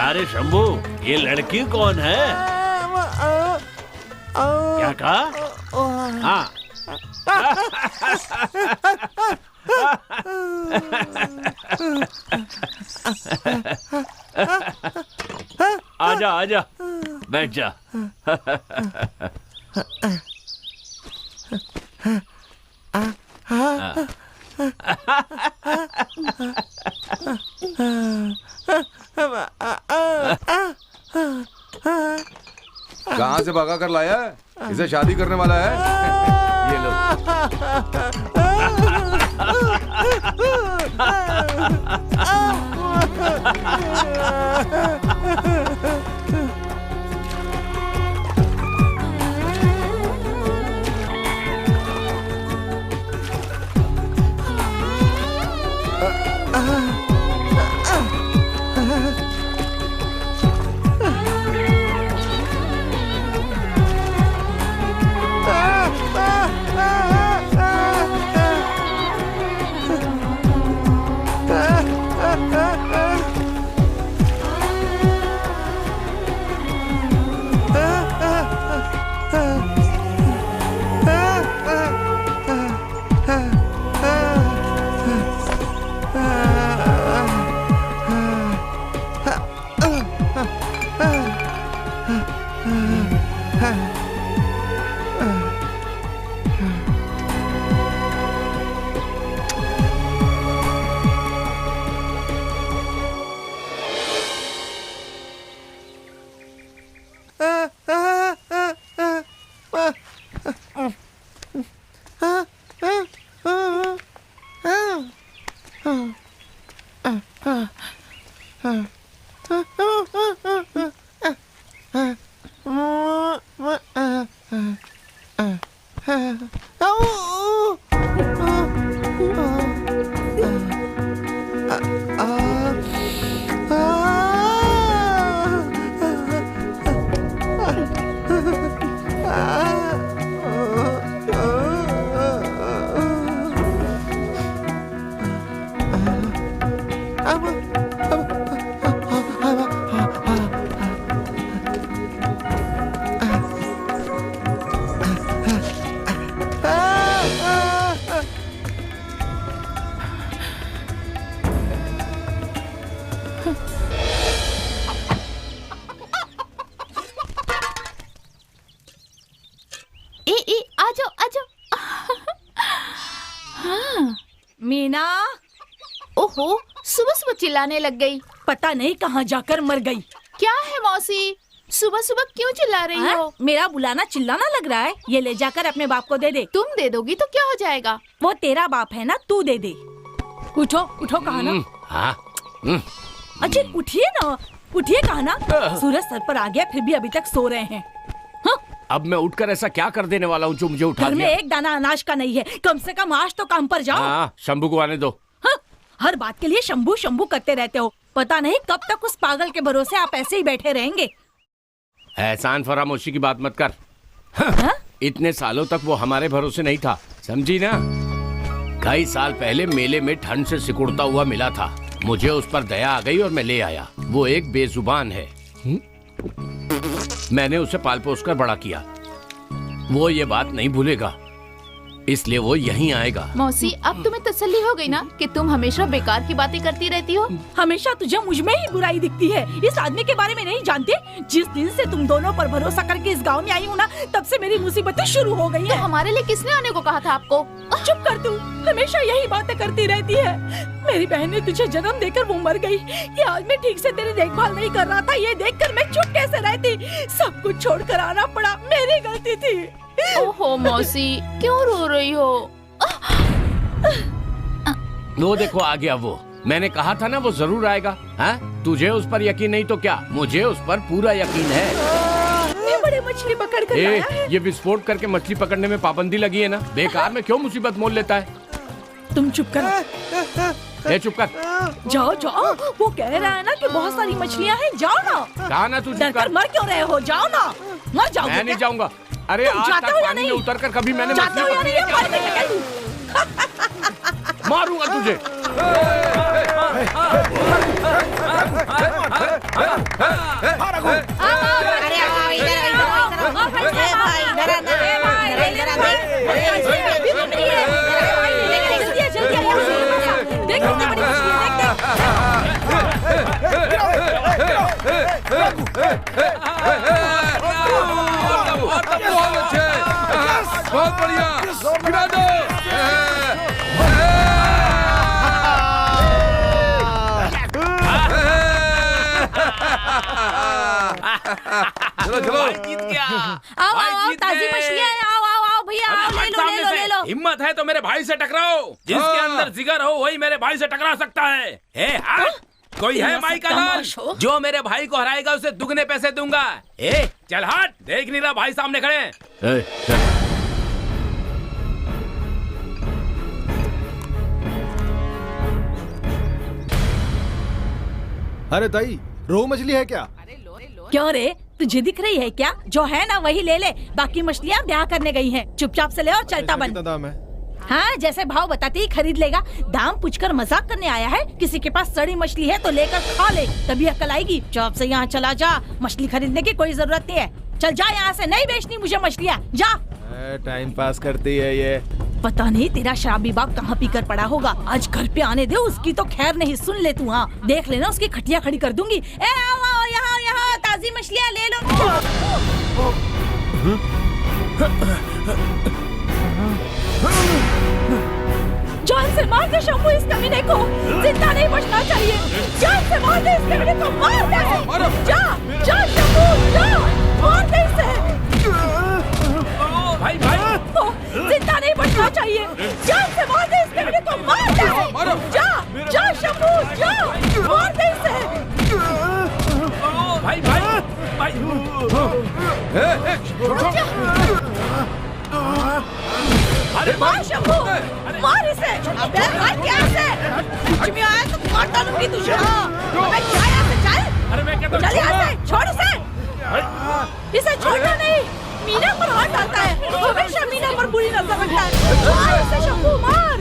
अरे शंभू, ये लड़की कौन है? क्या कहा? हाँ। आजा आजा, बैठ जा। कहाँ से भगा कर लाया है? इसे शादी करने वाला है? ये लो। मीना, ओहो, सुबह सुबह चिल्लाने लग गई। पता नहीं कहाँ जाकर मर गई। क्या है मौसी, सुबह सुबह क्यों चिल्ला रही हो? मेरा बुलाना चिल्लाना लग रहा है। ये ले जाकर अपने बाप को दे दे। तुम दे दोगी तो क्या हो जाएगा? वो तेरा बाप है ना, तू दे दे। उठो उठो, कहा ना। अच्छा उठिए ना, उठिए, कहा ना। सूरज सर पर आ गया, फिर भी अभी तक सो रहे हैं। अब मैं उठकर ऐसा क्या कर देने वाला हूँ जो मुझे उठा दिया? घर में एक दाना अनाज का नहीं है, कम से कम आज तो काम पर जाओ। शंभू को आने दो। हर बात के लिए शंभू शंभू करते रहते हो। पता नहीं कब तक उस पागल के भरोसे आप ऐसे ही बैठे रहेंगे। एहसान फरामोशी की बात मत कर। इतने सालों तक वो हमारे भरोसे नहीं था, समझी ना। कई साल पहले मेले में ठंड से सिकुड़ता हुआ मिला था। मुझे उस पर दया आ गई और मैं ले आया। वो एक बेजुबान है। मैंने उसे पाल पोस कर बड़ा किया। वो ये बात नहीं भूलेगा, इसलिए वो यहीं आएगा। मौसी, अब तुम्हें तसल्ली हो गई ना कि तुम हमेशा बेकार की बातें करती रहती हो? हमेशा तुझे मुझ में ही बुराई दिखती है। इस आदमी के बारे में नहीं जानते? जिस दिन से तुम दोनों पर भरोसा करके इस गांव में आई हूँ ना, तब से मेरी मुसीबतें शुरू हो गई तो है। हमारे लिए किसने आने को कहा था आपको? चुप कर तू, हमेशा यही बातें करती रहती है। मेरी बहन ने तुझे जन्म देकर वो मर गई। ये आदमी ठीक से तेरी देखभाल नहीं कर रहा था, ये देखकर मैं चुप कैसे रहती। सब कुछ छोड़कर आना पड़ा, मेरी गलती थी। ओहो मौसी, क्यों रो रही हो? वो देखो आ गया वो। मैंने कहा था ना वो जरूर आएगा। हाँ, तुझे उस पर यकीन नहीं तो क्या, मुझे उस पर पूरा यकीन है। ये बड़ी मछली पकड़ कर लाया है। ये विस्फोट करके मछली पकड़ने में पाबंदी लगी है ना, बेकार में क्यों मुसीबत मोल लेता है। तुम चुप करो। चुप कर। जाओ जाओ, वो कह रहा है ना कि बहुत सारी मछलियाँ हैं, जाओ ना। कहा ना तू चुप डर कर कर। मर क्यों रहे हो, जाओ ना। मर जाओ। मैं नहीं जाऊंगा। अरे तुम आज जाते तक हो या पानी में नहीं? उतर कर कभी मैंने जाते मछली हो या पकड़ी नहीं, है ये क्या? मार के निकल दूं। मारूंगा तुझे। बहुत अच्छे, बहुत बढ़िया, गिरा दो। चलो चलो, जीत गया। आओ भाई आओ, जीत ताजी गए। मछलियाँ हैं, आओ आओ आओ भैया, आओ, अबे ले हट लो सामने ले लो से। ले लो। हिम्मत है तो मेरे भाई से टकराओ। जिसके हाँ। अंदर जिगर हो वही मेरे भाई से टकरा सकता है। कोई है तेरा माई का लाल तमाश हो। जो मेरे भाई को हराएगा उसे दुगने पैसे दूंगा। चल हट, देख नहीं रहा भाई सामने खड़े हैं। चल। अरे दाई, रोहू मछली है क्या? क्यों रे, तुझे दिख रही है क्या? जो है ना वही ले ले, बाकी मछलियाँ ब्याह करने गई हैं। चुपचाप से ले और चलता बन। कितना दाम है? हाँ, जैसे भाव बताते ही खरीद लेगा। दाम पूछकर मजाक करने आया है? किसी के पास सड़ी मछली है तो लेकर खा ले, तभी अकल आएगी। चुप से यहाँ चला जा, मछली खरीदने की कोई जरूरत नहीं है। चल जा यहाँ से, नहीं बेचनी मुझे मछलियाँ, जा। टाइम पास करती है ये। पता नहीं तेरा शराबी बाप कहाँ पी कर पड़ा होगा। आज घर पे आने दे, उसकी तो खैर नहीं। सुन ले तू, हाँ देख लेना, उसकी खटिया खड़ी कर दूंगी। ए आओ आओ, यहाँ यहाँ ताजी मछलियाँ ले लो। जान से मार दे शंभू इस कमीने को, जिंदा नहीं बचना चाहिए। जान से मार दे इस कमीने को, मार दे। जा जा शंभू, जा, मार दे इसे। भाई भाई जिंदा नहीं बचना चाहिए। जान से मार दे इस कमीने को, मार दे। जा जा शंभू, जा, मार दे इसे। भाई भाई भाई अरे मार शंभू, मार इसे। अबे मार क्या इसे? बीच में आया तो काट डालूंगी तुझे। अबे जा यहाँ से, चल। अरे मैं कहता हूँ चल यहाँ से, छोड़ इसे। इसे छोड़ना नहीं। मीना पर हाथ डालता है, हमेशा मीना पर बुरी नजर रखता है। मार इसे शंभू, मार।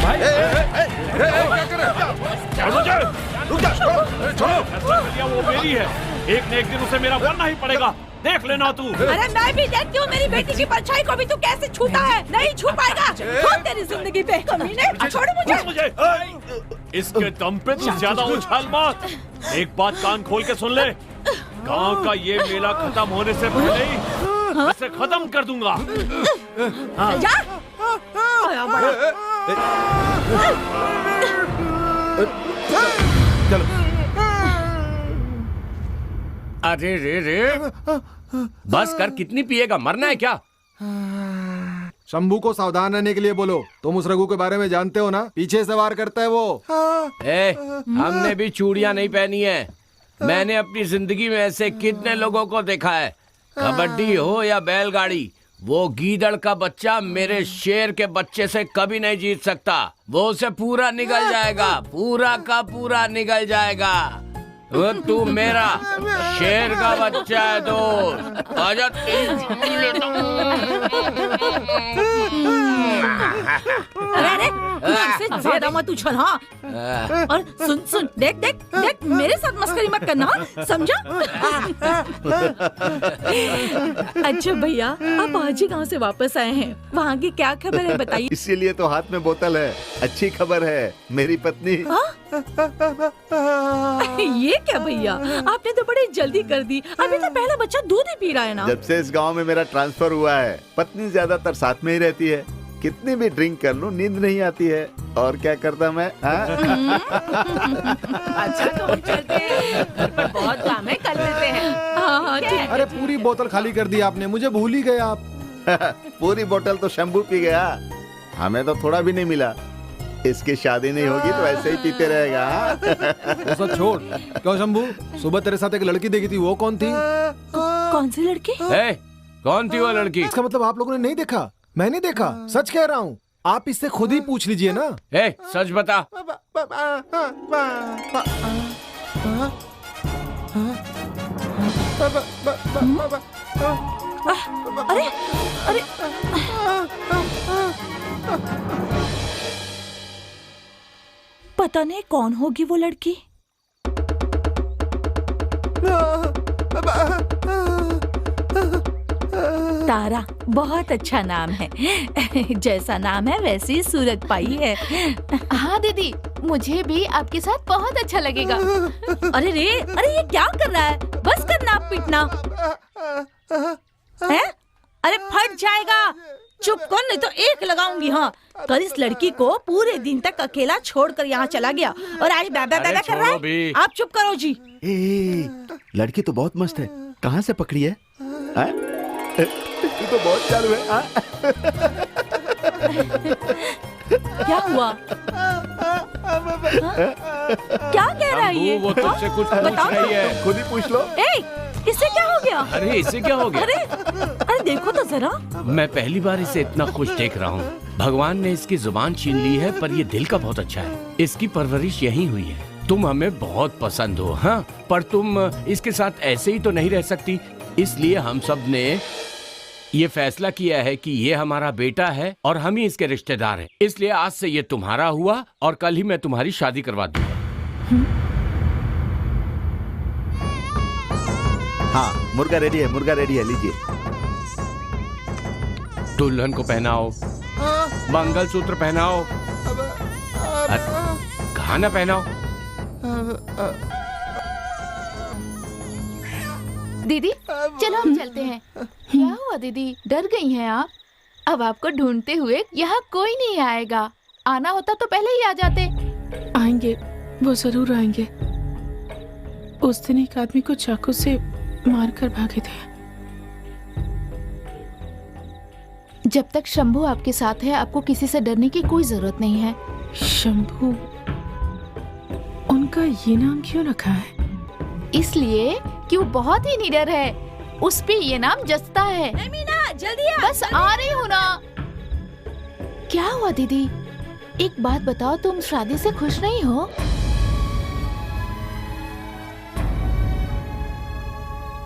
भाई क्या कर रहे हो? वो मेरी है, एक न एक दिन उसे मेरा बनना ही पड़ेगा। देख लेना तू। अरे मैं भी देखती हूँ, मेरी बेटी की परछाई को भी तू कैसे छूता है। नहीं छू पाएगा। छोड़ तेरी जिंदगी पे कमीने, छोड़ मुझे। इसके दम पे तू ज्यादा उछाल मत। एक बात कान खोल के सुन ले, गांव का ये मेला खत्म होने से पहले ही इसे खत्म कर दूंगा। जा। आया बड़ा। अरे रे रे, बस कर, कितनी पिएगा, मरना है क्या? शंभू को सावधान रहने के लिए बोलो। तुम उस रघु के बारे में जानते हो ना, पीछे से वार करता है वो। हमने भी चूड़ियां नहीं पहनी है। मैंने अपनी जिंदगी में ऐसे कितने लोगों को देखा है। कबड्डी हो या बैलगाड़ी, वो गीदड़ का बच्चा मेरे शेर के बच्चे से कभी नहीं जीत सकता। वो उसे पूरा निगल जाएगा, पूरा का पूरा निगल जाएगा। वो तू मेरा शेर का बच्चा है दोस्त। आजा अरे इससे ज्यादा मत उछल। हाँ, और सुन सुन, देख देख देख, मेरे साथ मस्करी मत करना, समझा? अच्छा भैया, आप आज ही गांव से वापस आए हैं, वहाँ की क्या खबर है बताइए। इसीलिए तो हाथ में बोतल है। अच्छी खबर है, मेरी पत्नी। ये क्या भैया, आपने तो बड़ी जल्दी कर दी। अभी तो पहला बच्चा दूध ही पी रहा है ना। जब से इस गांव में मेरा ट्रांसफर हुआ है, पत्नी ज्यादातर साथ में ही रहती है। कितनी भी ड्रिंक कर लूं, नींद नहीं आती है। और क्या करता मैं? अच्छा तो हम चलते हैं, घर पर बहुत काम है, कर लेते हैं। हाँ हाँ ठीक। अरे पूरी बोतल खाली कर दी आपने, मुझे भूल ही गए आप। पूरी बोतल तो शंभू पी गया, हमें तो थोड़ा भी नहीं मिला। इसकी शादी नहीं होगी तो ऐसे ही पीते रहेगा। हाँ? वो सब छोड़। क्यों शंभू, सुबह तेरे साथ एक लड़की देखी थी, वो कौन थी? कौन सी लड़की? ए, कौन थी वो लड़की? इसका मतलब आप लोगों ने नहीं देखा? मैंने देखा, सच कह रहा हूँ। आप इससे खुद ही पूछ लीजिए ना। ए, सच बता। अरे अरे पता नहीं कौन होगी वो लड़की। तारा बहुत अच्छा नाम है। जैसा नाम है वैसी ही सूरत पाई है। हाँ दीदी, मुझे भी आपके साथ बहुत अच्छा लगेगा। अरे रे, अरे ये क्या कर रहा है? बस कर नाप पीटना है। अरे फट जाएगा, चुप कर नहीं तो एक लगाऊंगी। हाँ, कल इस लड़की को पूरे दिन तक अकेला छोड़कर यहाँ चला गया और आज बैबा बैबा कर रहा है। आप चुप करो जी। लड़की तो बहुत मस्त है, कहाँ से पकड़ी है? तू तो बहुत चालू है। हाँ? क्या हुआ? क्या कह रहा है ये? वो तुझसे कुछ पूछ रही है। खुद ही पूछ लो। इससे क्या हो गया? अरे इससे क्या हो गया? अरे देखो तो जरा। मैं पहली बार इसे इतना खुश देख रहा हूँ। भगवान ने इसकी जुबान छीन ली है, पर ये दिल का बहुत अच्छा है। इसकी परवरिश यही हुई है। तुम हमें बहुत पसंद हो, हाँ, पर तुम इसके साथ ऐसे ही तो नहीं रह सकती। इसलिए हम सब ने ये फैसला किया है कि ये हमारा बेटा है और हम ही इसके रिश्तेदार हैं। इसलिए आज से ये तुम्हारा हुआ और कल ही मैं तुम्हारी शादी करवा दूंगा। हाँ, मुर्गा रेडी है, मुर्गा रेडी है, लीजिए। दुल्हन को पहनाओ, मंगलसूत्र पहनाओ। कहाँ ना पहनाओ? दीदी चलो हम चलते हैं। क्या हुआ दीदी, डर गई हैं आप? अब आपको ढूंढते हुए यहाँ कोई नहीं आएगा। आना होता तो पहले ही आ जाते। आएंगे, वो जरूर आएंगे। उस दिन एक आदमी को चाकू से मारकर भागे थे। जब तक शंभू आपके साथ है, आपको किसी से डरने की कोई जरूरत नहीं है। शंभू, उनका ये नाम क्यों रखा है? इसलिए कि वो बहुत ही निडर है, उस पे ये नाम जचता है। मीना, जल्दी आ। बस आ रही हूँ ना। क्या हुआ दीदी, एक बात बताओ, तुम शादी से खुश नहीं हो?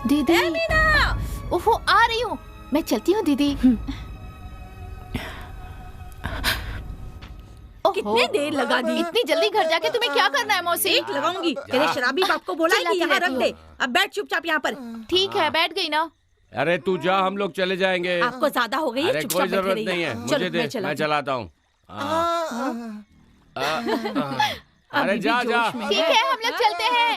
दीदी मीना, ओहो आ रही हूँ, मैं चलती हूँ दीदी। कितनी देर लगा दी? इतनी जल्दी घर जाके तुम्हें क्या करना है मौसी? एक लगाऊंगी। तेरे शराबी बाप को बोला कि यहाँ रख दे। अब बैठ चुपचाप यहाँ पर। ठीक है, बैठ गई ना। अरे तू जा, हम लोग चले जाएंगे। आपको ज्यादा हो गई है, अरे चुपचाप कोई बैठे जरूरत रहिए। नहीं है, चलो, मुझे दे, मैं चलाता हूँ। अरे अभी भी जा जा। जोश में ठीक है, हम लोग चलते हैं।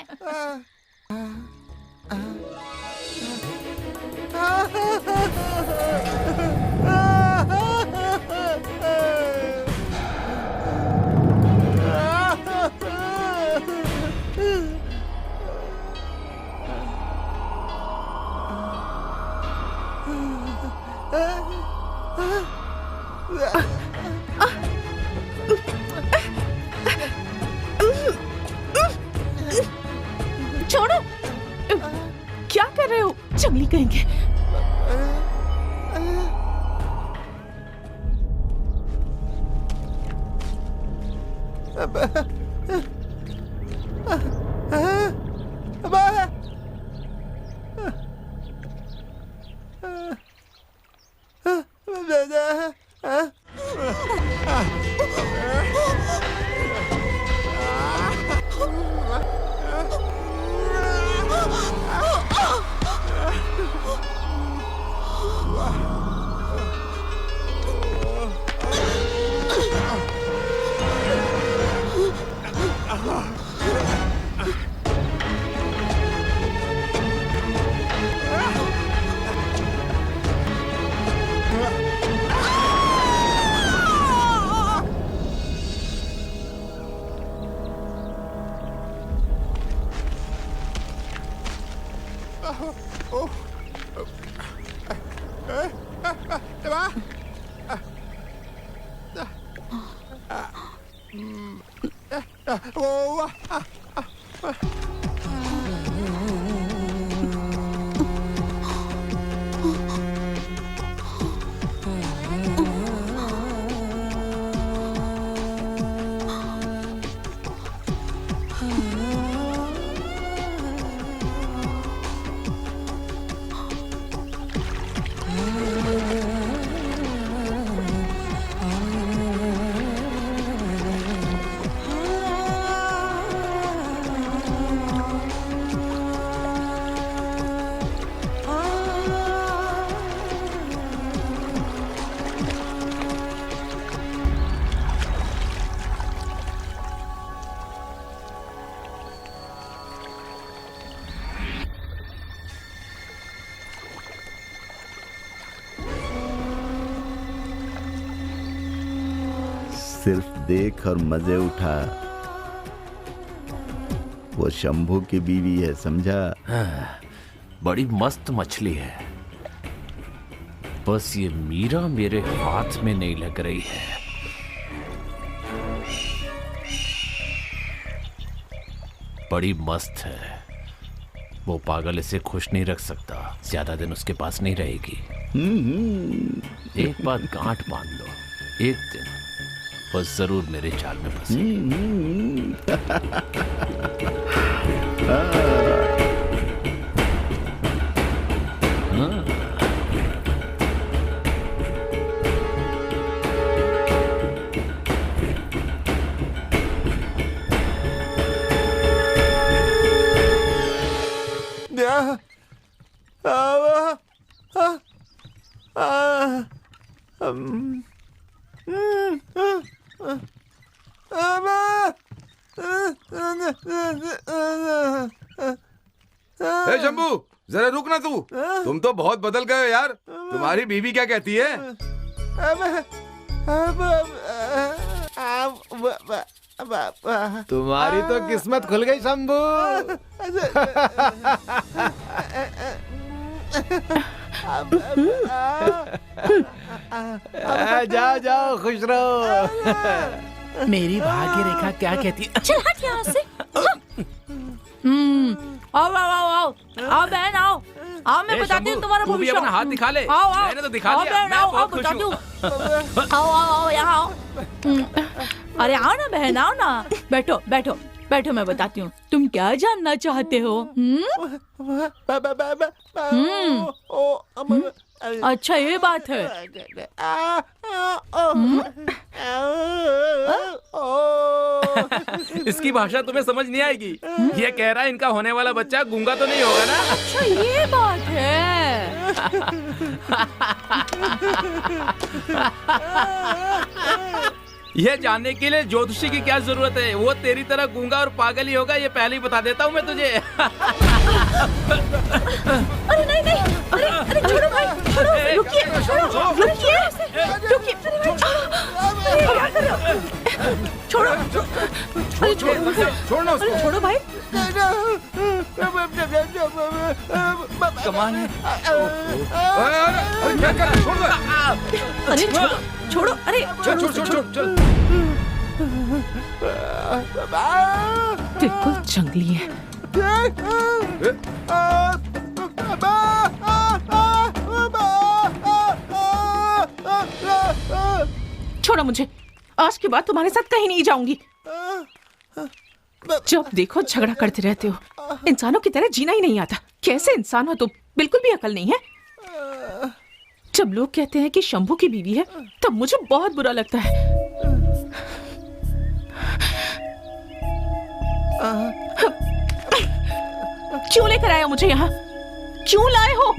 छोड़ो, क्या कर रहे हो? चमली कहेंगे। सिर्फ देख और मजे उठा। वो शंभू की बीवी है, समझा? बड़ी मस्त मछली है, बस ये मीरा मेरे हाथ में नहीं लग रही है। बड़ी मस्त है, वो पागल इसे खुश नहीं रख सकता, ज्यादा दिन उसके पास नहीं रहेगी। एक बात गांठ बांध लो, एक दिन वो जरूर मेरे चाल में फंसेगी। शंभू, जरा रुक ना तू। तुम तो बहुत बदल गए हो यार। तुम्हारी बीवी क्या कहती है? तुम्हारी तो किस्मत खुल गई शंभू। जाओ जाओ, खुश रहो। मेरी भाग्य रेखा क्या कहती है? चल हट यहाँ से। आओ आओ आओ आओ आओ बहन आओ आओ, मैं बताती हूँ तुम्हारा तू भी भविष्य। अपना हाथ दिखा ले। आओ आओ, मैंने तो दिखा आओ दिया, बहन, मैं आओ, बहुत आओ, खुश बताती हूँ। हूँ। आओ आओ आओ यहाँ आओ। अरे आओ ना बहन, आओ ना, बैठो बैठो बैठो, मैं बताती हूँ। तुम क्या जानना चाहते हो? अच्छा ये बात है। इसकी भाषा तुम्हें समझ नहीं आएगी। ये कह रहा है इनका होने वाला बच्चा गूंगा तो नहीं होगा ना? अच्छा ये बात है। यह जानने के लिए ज्योतिषी की क्या जरूरत है? वो तेरी तरह गूंगा और पागल ही होगा, ये पहले ही बता देता हूँ मैं तुझे। अरे नहीं नहीं, अरे अरे छोड़ो भाई, छोड़ो, रुकिए रुकिए रुकिए, अरे क्या कर रहे हो? छोड़ो, अरे छोड़ो, छोड़ना उसको। अरे छोड़ो भाई। कमाल है। अरे क्या कर रहा है? छोड़ दे। अरे छोड़ो छोड़ो, अरे चल छोड़ छोड़ छोड़ चल। बिल्कुल जंगली है। छोड़ो मुझे, आज के बाद तुम्हारे साथ कहीं नहीं जाऊंगी। जब देखो झगड़ा करते रहते हो, इंसानों की तरह जीना ही नहीं आता। कैसे इंसान हो तुम, बिल्कुल भी अकल नहीं है। जब लोग कहते हैं कि शंभू की बीवी है, तब मुझे बहुत बुरा लगता है। क्यों लेकर आए हो मुझे यहाँ? क्यों लाए हो?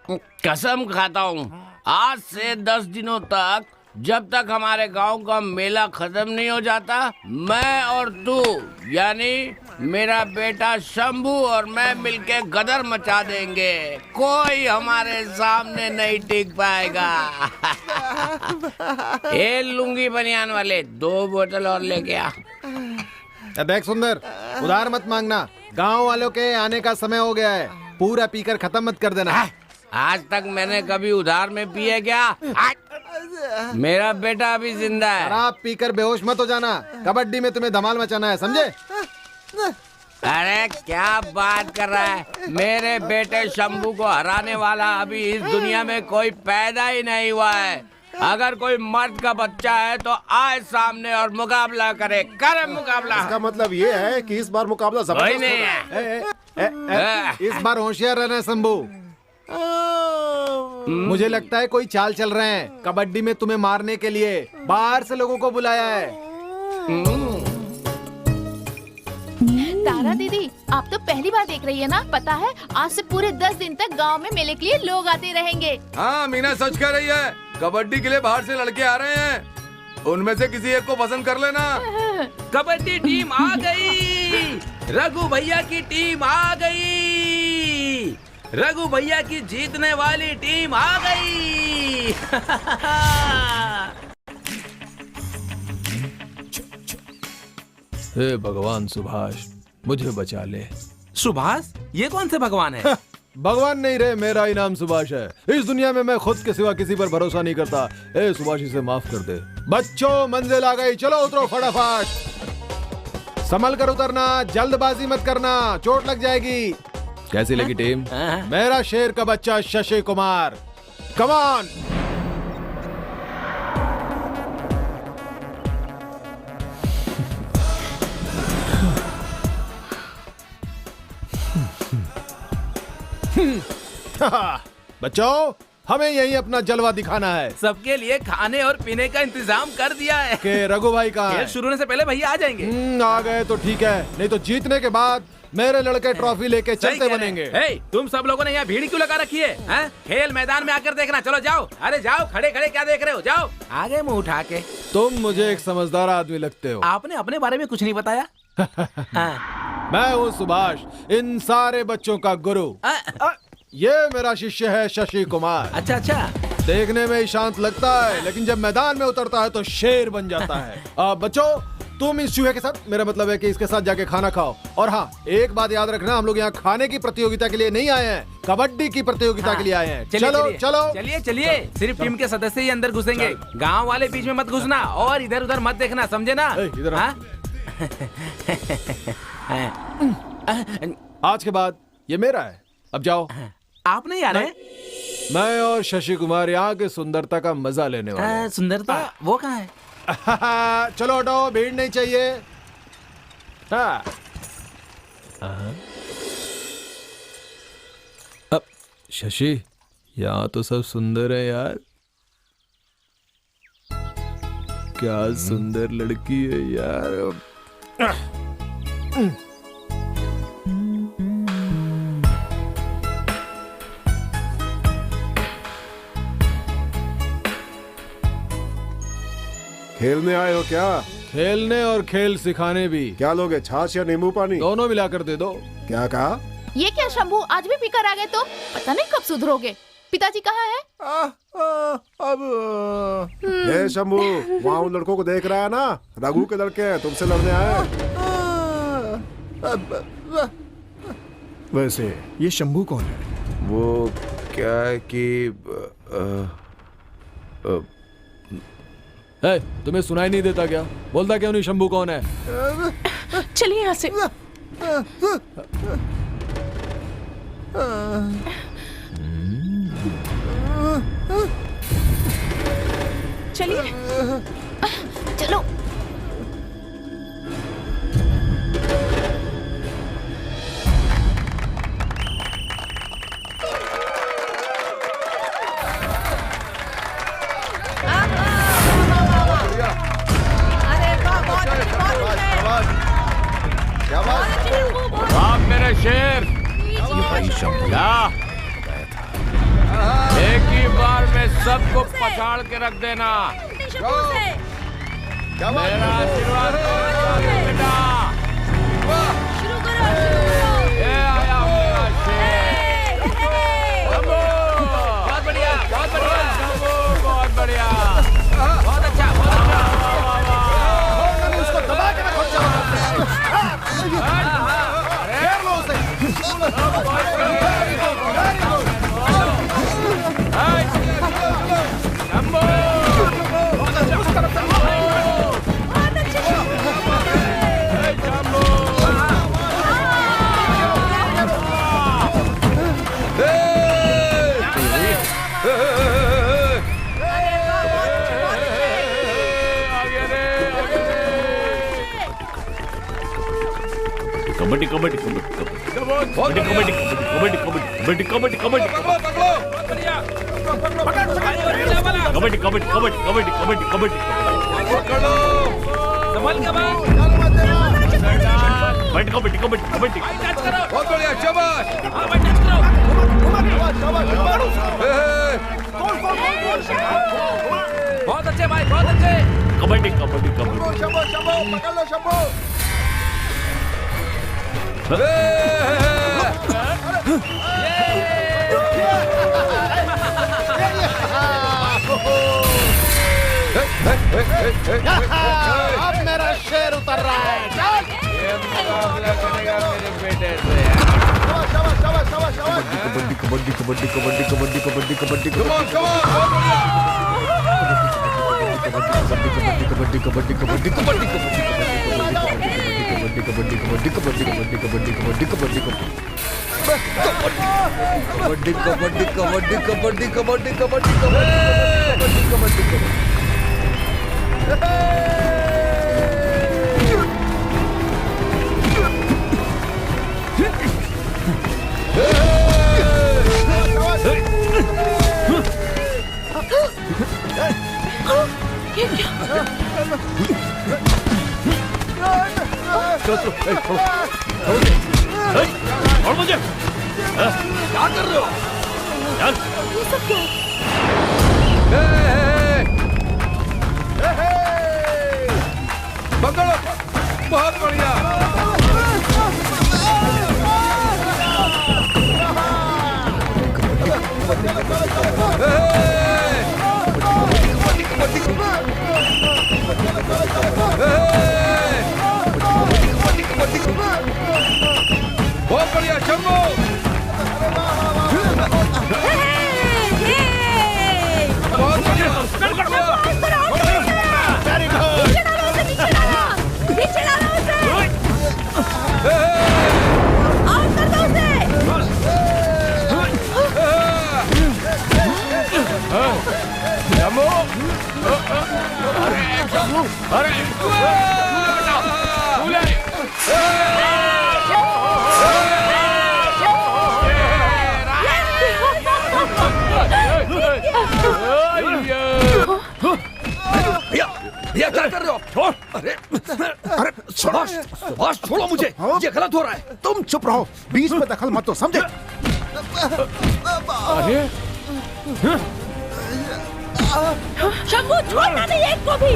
कसम खाता हूँ आज से 10 दिनों तक जब तक हमारे गांव का मेला खत्म नहीं हो जाता, मैं और तू यानी मेरा बेटा शंभू और मैं मिलके गदर मचा देंगे। कोई हमारे सामने नहीं टिक पाएगा। ए लुंगी बनियान वाले 2 बोतल और लेके आ। देख सुंदर, उधार मत मांगना। गांव वालों के आने का समय हो गया है, पूरा पीकर खत्म मत कर देना। आज तक मैंने कभी उधार में पिए क्या? मेरा बेटा अभी जिंदा है। शराब पीकर बेहोश मत हो जाना। कबड्डी में तुम्हें धमाल मचाना है, समझे? अरे क्या बात कर रहा है? मेरे बेटे शंभू को हराने वाला अभी इस दुनिया में कोई पैदा ही नहीं हुआ है। अगर कोई मर्द का बच्चा है तो आए सामने और मुकाबला करे मुकाबला। इसका मतलब ये है कि इस बार मुकाबला जबरदस्त नहीं है। इस बार होशियार रहना शंभू। मुझे लगता है कोई चाल चल रहे हैं। कबड्डी में तुम्हें मारने के लिए बाहर से लोगों को बुलाया है। तारा दीदी, आप तो पहली बार देख रही है ना? पता है आज से पूरे 10 दिन तक गांव में मेले के लिए लोग आते रहेंगे। हाँ मीना सच कह रही है। कबड्डी के लिए बाहर से लड़के आ रहे हैं, उनमें से किसी एक को पसंद कर लेना। कबड्डी टीम आ गई, रघु भैया की टीम आ गई, रघु भैया की जीतने वाली टीम आ गई। हे भगवान सुभाष, मुझे बचा ले। सुभाष? ये कौन से भगवान है? भगवान नहीं रहे, मेरा ही नाम सुभाष है। इस दुनिया में मैं खुद के सिवा किसी पर भरोसा नहीं करता। ए सुभाष, इसे माफ कर दे। बच्चों मंजिल आ गई, चलो उतरो फटाफट। संभल कर उतरना, जल्दबाजी मत करना, चोट लग जाएगी। कैसी लगी टीम? मेरा शेर का बच्चा शशि कुमार, कम ऑन। बच्चों, हमें यही अपना जलवा दिखाना है। सबके लिए खाने और पीने का इंतजाम कर दिया है। के रघु भाई का खेल शुरू होने से पहले भैया आ जाएंगे। आ गए तो ठीक है, नहीं तो जीतने के बाद मेरे लड़के ट्रॉफी लेके चलते बनेंगे। तुम सब लोगों ने यहाँ भीड़ क्यों लगा रखी है? खेल मैदान में आकर देखना। चलो जाओ। अरे जाओ, खड़े खड़े क्या देख रहे हो? जाओ आगे मुंह उठा के। तुम मुझे एक समझदार आदमी लगते हो। आपने अपने बारे में कुछ नहीं बताया। मैं हूँ सुभाष, इन सारे बच्चों का गुरु। ये मेरा शिष्य है शशि कुमार। अच्छा अच्छा। देखने में ही शांत लगता है, लेकिन जब मैदान में उतरता है तो शेर बन जाता है। बच्चों, तुम इस चूहे के साथ, मेरा मतलब है कि इसके साथ जाके खाना खाओ। और हाँ, एक बात याद रखना, हम लोग यहाँ खाने की प्रतियोगिता के लिए नहीं आए हैं, कबड्डी की प्रतियोगिता के लिए आए हैं। चलो चलो चलिए चलिए। सिर्फ टीम के सदस्य ही अंदर घुसेंगे, गाँव वाले बीच में मत घुसना और इधर उधर मत देखना, समझे ना? आज के बाद ये मेरा है, अब जाओ। आप नहीं आ रहे? मैं और शशि कुमार यहाँ के सुंदरता का मजा लेने वाले हैं। सुंदरता वो कहाँ है? चलो हटाओ, भीड़ नहीं चाहिए। अब शशि, यहाँ तो सब सुंदर है यार। क्या सुंदर लड़की है यार। खेलने आए हो क्या? खेलने और खेल सिखाने भी। क्या लोगे, छाछ या नींबू पानी? दोनों मिलाकर दे दो। क्या कहा? ये क्या शंभू, आज भी पीकर आ गए तुम? पता नहीं कब सुधरोगे। पिताजी कहाँ है? हे शंभू, वहाँ उन लड़कों को देख रहा है ना? रघु के लड़के हैं, तुमसे लड़ने आए। वैसे ये शंभू कौन है? वो क्या है कि तुम्हें सुनाई नहीं देता क्या? बोलता क्यों नहीं शंभू कौन है? चलिए यहाँ से। चलिए चलो। आप मेरे शेर। ये भाई शंभू क्या? सबको पछाड़ के रख देना। मेरा आशीर्वाद बेटा। शुरू करो। ये आया मेरा शेर। शंभू। बहुत बढ़िया, बहुत बढ़िया। शंभू, बहुत बढ़िया। बहुत अच्छा, बहुत अच्छा। उसको दबा के रखो। कबड्डी कबड्डी कबड्डी कबड्डी कबड्डी कबड्डी कबड्डी कबड्डी कबड्डी कबड्डी कबड्डी कबड्डी कबड्डी कबड्डी कबड्डी संभल के बात। बैठ कबड्डी कबड्डी कबड्डी। बहुत बढ़िया, शाबाश। हाँ भाई, टच करो। बहुत अच्छे भाई, बहुत अच्छे। कबड्डी कबड्डी कबड्डी। अब मेरा शेर उतर रहा है। ये मुकाबला करेगा मेरे बेटे से। Kabaddi kabaddi kabaddi kabaddi kabaddi kabaddi kabaddi Come on, come on, बहुत बढ़िया। कबड्डी कबड्डी कबड्डी कबड्डी कबड्डी कबड्डी कबड्डी कबड्डी कबड्डी कबड्डी कबड्डी कबड्डी कबड्डी कबड्डी कबड्डी कबड्डी कबड्डी कबड्डी कबड्डी और मुझे क्या कर रहे हो? यार ये सब क्या? पकड़ो, बहुत बढ़िया। बहुत बढ़िया, शंभू। बहुत बढ़िया। भैया क्या कर रहे हो? छोड़। अरे अरे सुभाष, सुभाष छोड़ो मुझे, ये गलत हो रहा है। तुम चुप रहो, बीच में दखल मत दो, समझे? अरे शंभू छोड़ना नहीं एक को भी।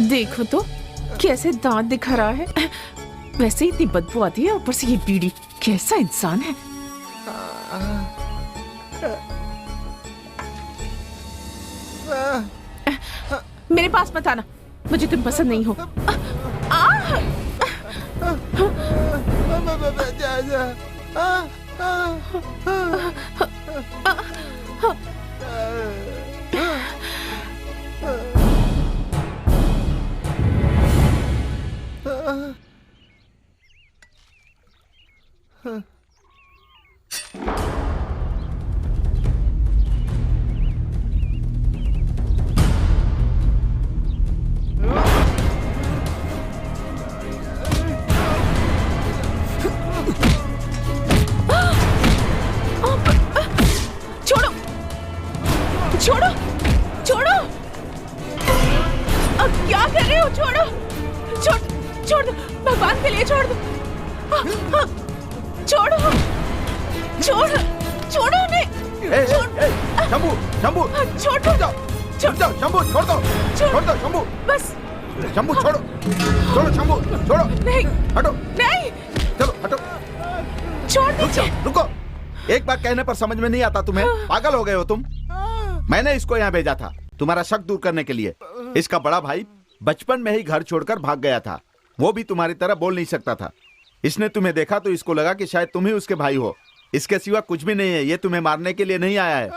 देखो तो कैसे दांत दिखा रहा है। वैसे ही इतनी बदबू आती है, ऊपर से ये बीड़ी। कैसा इंसान है। मेरे पास मत आना, मुझे तुम पसंद नहीं हो। छोड़ो छोड़ो छोड़ो, अब क्या कर रहे हो? छोड़ो, छोड़ दो, भगवान के लिए छोड़ दो। छोड़ो छोड़ो छोड़ो उन्हें। शंभू शंभू छोड़ जाओ, शंभू छोड़ दो, शंभू बस। शंभू छोड़ो शंभू छोड़ो, नहीं हटो, नहीं, चलो हटो, छोड़ दीजिए। रुको, एक बार कहने पर समझ में नहीं आता तुम्हें? पागल हो गए हो तुम? मैंने इसको यहाँ भेजा था तुम्हारा शक दूर करने के लिए। इसका बड़ा भाई बचपन में ही घर छोड़कर भाग गया था। वो भी तुम्हारी तरह बोल नहीं सकता था। इसने तुम्हें देखा तो इसको लगा कि शायद तुम ही उसके भाई हो। इसके सिवा कुछ भी नहीं है। ये तुम्हें मारने के लिए नहीं आया है।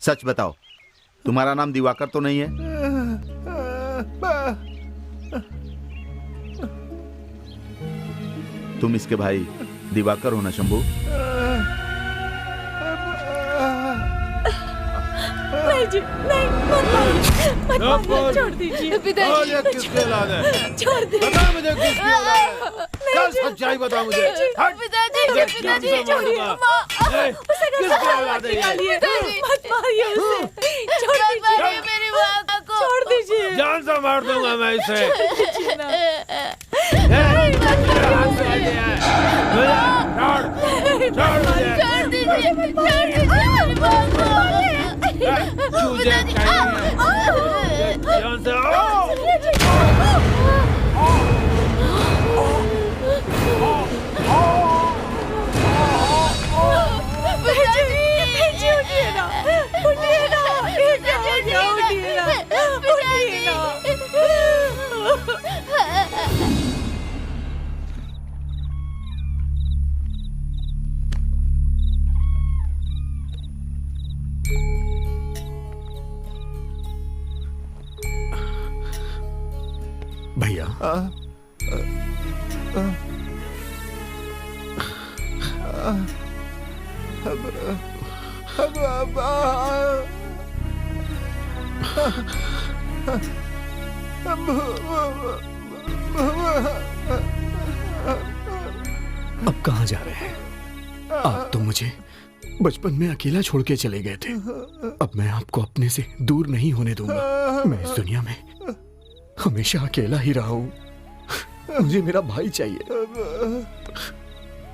सच बताओ, तुम्हारा नाम दिवाकर तो नहीं है? तुम इसके भाई दिवाकर हो ना शंभू? नहीं जी, नहीं, मत मारिए, छोड़ दीजिए। पिताजी किसके औलाद है? छोड़ दीजिए। बता मुझे किसकी औलाद है? चल सच्चाई बता मुझे। पिताजी छोड़िए, किसकी औलाद है ये? मत मारिए उसे, छोड़ दीजिए मेरी माँ को, छोड़ दीजिए। जान से मार दूंगा मैं इसे। छोड़ दीजिए मेरी माँ को। भैया अब कहाँ जा रहे हैं आप? तो मुझे बचपन में अकेला छोड़ के चले गए थे। अब मैं आपको अपने से दूर नहीं होने दूंगा। मैं इस दुनिया में हमेशा अकेला ही रहा हूं। मुझे मेरा भाई चाहिए।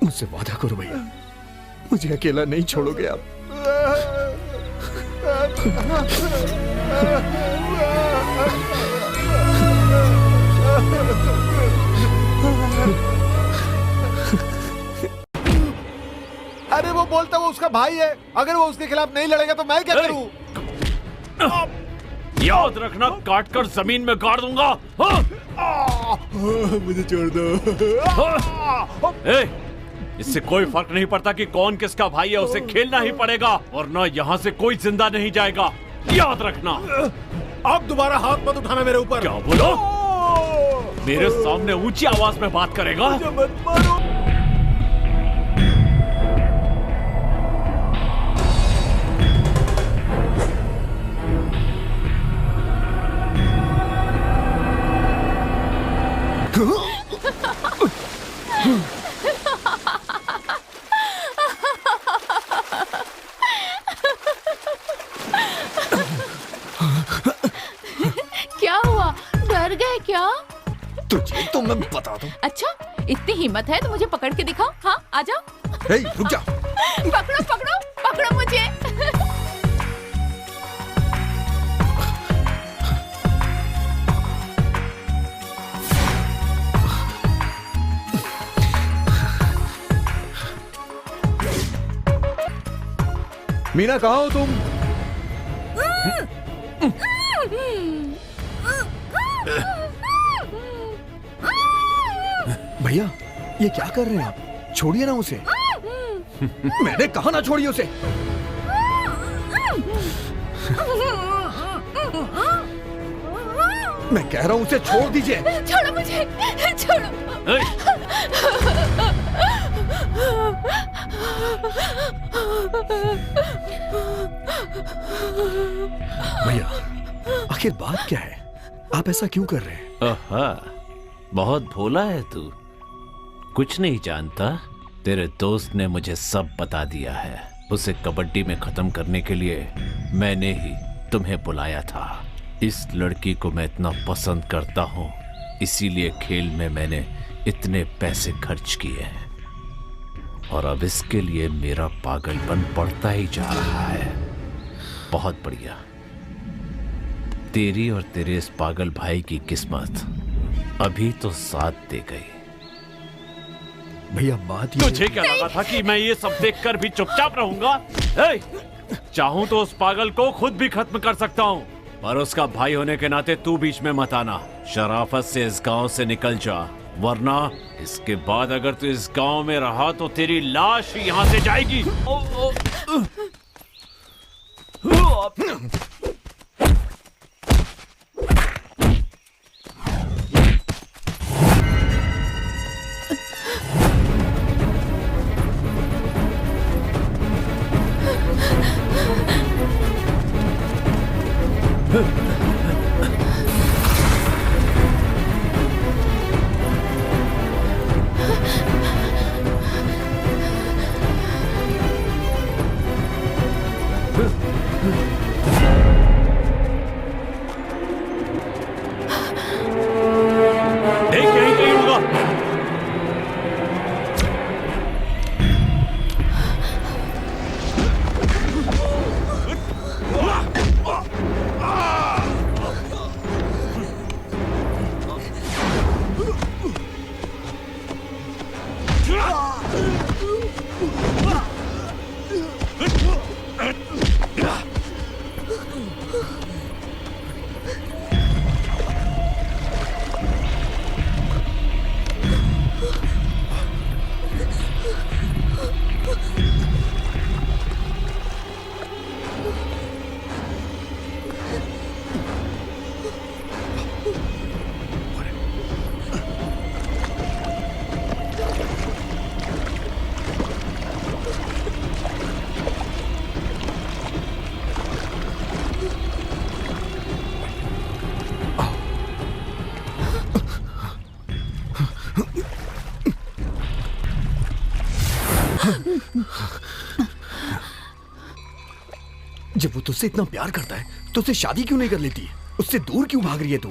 मुझसे वादा करो भैया, मुझे अकेला नहीं छोड़ोगे आप। अरे वो बोलता वो उसका भाई है। अगर वो उसके खिलाफ नहीं लड़ेगा तो मैं क्या करूं? याद रखना, काट कर जमीन में गाड़ दूंगा। मुझे छोड़ दो। इससे कोई फर्क नहीं पड़ता कि कौन किसका भाई है, उसे खेलना ही पड़ेगा, वरना यहाँ से कोई जिंदा नहीं जाएगा। याद रखना। आप दोबारा हाथ मत उठाना मेरे ऊपर। क्या बोलो? मेरे सामने ऊंची आवाज में बात करेगा? मुझे मत मारो। क्या हुआ? डर गए क्या? तुझे तो मैं बता दूं। अच्छा, इतनी हिम्मत है तो मुझे पकड़ के दिखाओ। हाँ, आ जाओ। रुक जा। पकड़ो पकड़ो पकड़ो मुझे। मीना कहाँ हो तुम? भैया ये क्या कर रहे हैं आप? छोड़िए ना उसे। मैंने कहा ना छोड़िए उसे। मैं कह रहा हूं उसे छोड़ दीजिए। छोड़ो मुझे, छोड़ो। भैया आखिर बात क्या है? आप ऐसा क्यों कर रहे हैं? आहा, बहुत भोला है तू, कुछ नहीं जानता। तेरे दोस्त ने मुझे सब बता दिया है। उसे कबड्डी में खत्म करने के लिए मैंने ही तुम्हें बुलाया था। इस लड़की को मैं इतना पसंद करता हूँ, इसीलिए खेल में मैंने इतने पैसे खर्च किए हैं और अब इसके लिए मेरा पागलपन बढ़ता ही जा रहा है। बहुत बढ़िया, तेरी और तेरे इस पागल भाई की किस्मत अभी तो साथ दे गई। भैया बात ये तुझे क्या लगा था कि मैं ये सब देखकर भी चुपचाप रहूंगा? चाहूं तो उस पागल को खुद भी खत्म कर सकता हूं, पर उसका भाई होने के नाते तू बीच में मत आना। शराफत से इस गांव से निकल जा, वरना इसके बाद अगर तू इस गांव में रहा तो तेरी लाश यहां से जाएगी। जब वो तुझसे इतना प्यार करता है तो उससे शादी क्यों नहीं कर लेती? उससे दूर क्यों भाग रही है तू?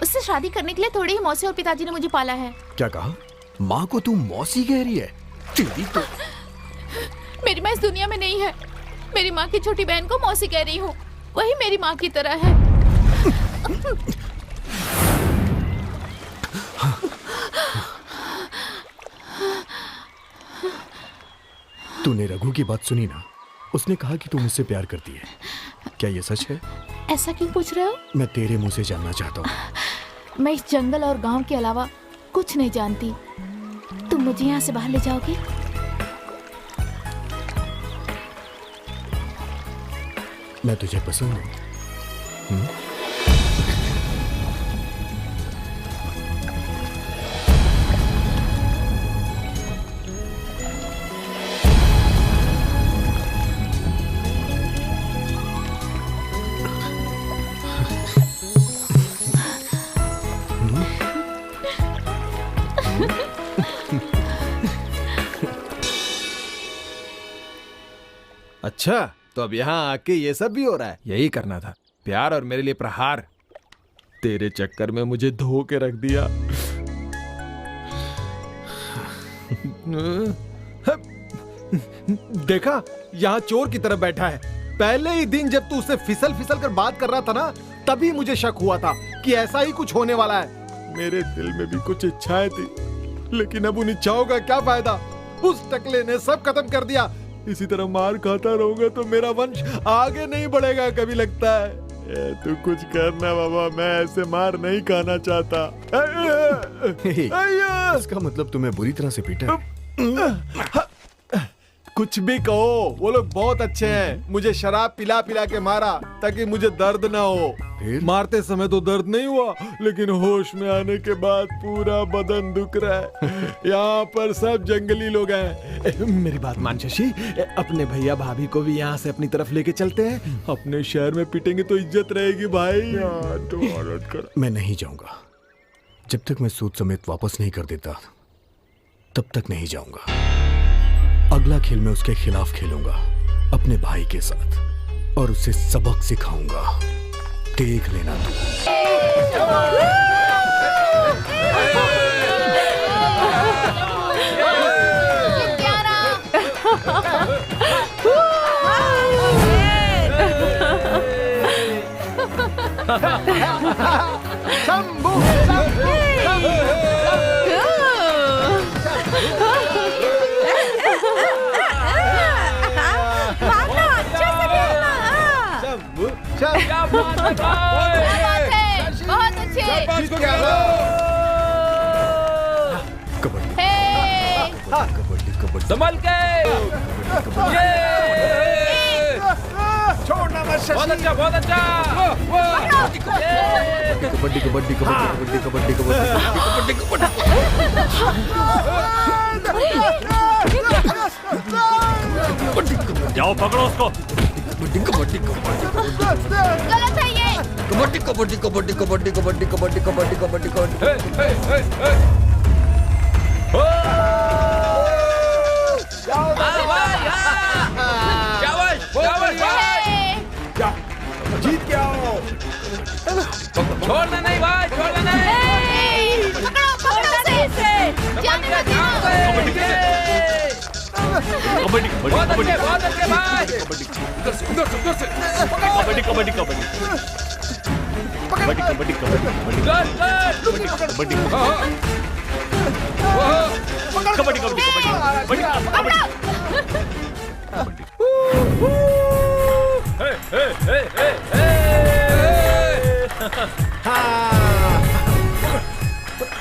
उससे शादी करने के लिए थोड़ी ही मौसी और पिताजी ने मुझे पाला है। क्या कहा? माँ को तू मौसी कह रही है? तेरी तो मेरी माँ इस दुनिया में नहीं है। मेरी माँ की छोटी बहन को मौसी कह रही हूँ, वही मेरी माँ की तरह है। तूने रघु की बात सुनी ना? उसने कहा कि तू मुझसे प्यार करती है। क्या ये सच है? ऐसा क्यों पूछ रहे हो? मैं तेरे मुंह से जानना चाहता हूँ। मैं इस जंगल और गांव के अलावा कुछ नहीं जानती। तुम मुझे यहाँ से बाहर ले जाओगी? मैं तुझे पसंद हूँ। अच्छा, तो अब यहाँ आके ये सब भी हो रहा है। यही करना था, प्यार और मेरे लिए प्रहार। तेरे चक्कर में मुझे धो के रख दिया। देखा, यहाँ चोर की तरह बैठा है। पहले ही दिन जब तू उससे फिसल फिसल कर बात कर रहा था ना, तभी मुझे शक हुआ था कि ऐसा ही कुछ होने वाला है। मेरे दिल में भी कुछ इच्छाएं थी, लेकिन अब उन इच्छाओं का क्या फायदा? उस टकले ने सब खत्म कर दिया। इसी तरह मार खाता रहूंगा तो मेरा वंश आगे नहीं बढ़ेगा कभी लगता है। तू कुछ करना बाबा, मैं ऐसे मार नहीं खाना चाहता। इसका मतलब तुम्हें बुरी तरह से पीटा है? कुछ भी कहो, वो लोग बहुत अच्छे हैं। मुझे शराब पिला पिला के मारा ताकि मुझे दर्द ना हो। फिर? मारते समय तो दर्द नहीं हुआ, लेकिन होश में आने के बाद पूरा बदन दुख रहा है। यहाँ पर सब जंगली लोग हैं। मेरी बात मान शशि, अपने भैया भाभी को भी यहाँ से अपनी तरफ लेके चलते हैं। अपने शहर में पिटेंगे तो इज्जत रहेगी भाई। तो मदद कर। मैं नहीं जाऊंगा जब तक मैं सूद समेत वापस नहीं कर देता, तब तक नहीं जाऊंगा। अगला खेल मैं उसके खिलाफ खेलूंगा, अपने भाई के साथ, और उसे सबक सिखाऊंगा। देख लेना तू। शंभू, बहुत अच्छे। कबड्डी कबड्डी संभल के। छोड़ना मत शशि। बहुत अच्छा, बहुत अच्छा। कबड्डी कबड्डी कबड्डी कबड्डी कबड्डी कबड्डी। जाओ पकड़ो उसको। कबड्डी गलत है ये। कबड्डी कबड्डी कबड्डी कबड्डी कबड्डी कबड्डी कबड्डी कबड्डी कबड्डी। जीत के आओ। छोड़ना नहीं भाई, छोड़ना नहीं। पकड़ो से। जाने मत दो। कबड्डी बहुत कबड्डी अच्छे, बहुत अच्छे भाई। Kabaddi kabaddi kabaddi kabaddi kabaddi kabaddi good, good. कबड्डी कबड्डी कबड्डी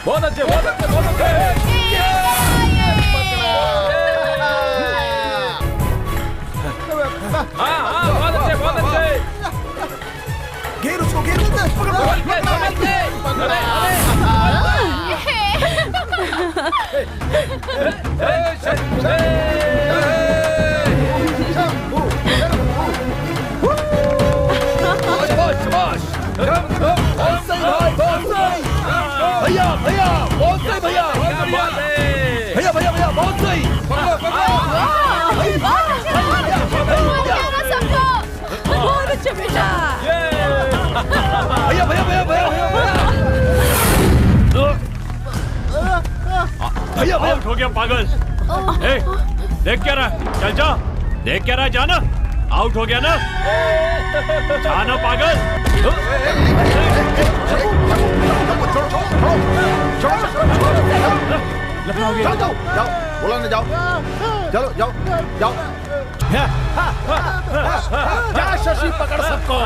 बहुत अच्छे, बहुत अच्छे, बहुत अच्छे। हाँ हाँ, बहुत अच्छे, बहुत अच्छे। घेर उसको, घेर उसको। संभल के, संभल के। भैया भैया बहुत सही, भैया भैया भैया भैया बहुत सही। बहुत अच्छे बेटा। भैया भैया भैया भैया भैया भैया। आउट हो गया पागल। ए, देख क्या रहा? चल जा। देख क्या रहा? जाना। आउट हो गया ना? जाना पागल। जाओ जाओ जाओ, बोला ना जाओ। चलो जाओ जाओ। क्या शशि पकड़ सबको।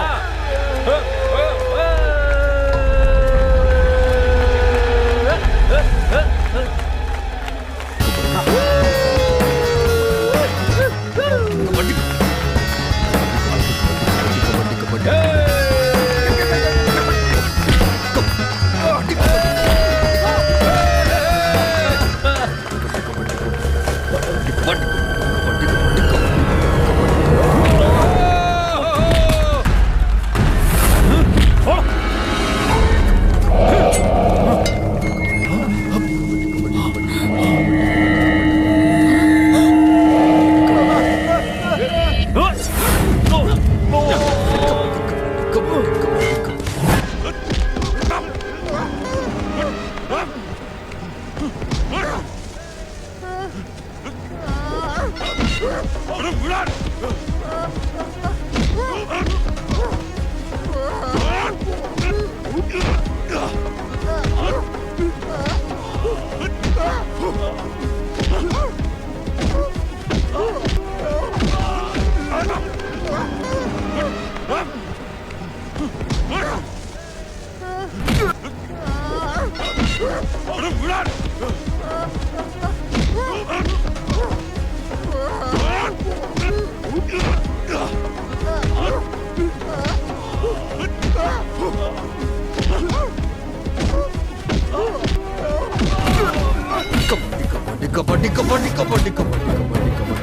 कबड्डी कबड्डी कबड्डी कबड्डी कबड्डी कबड्डी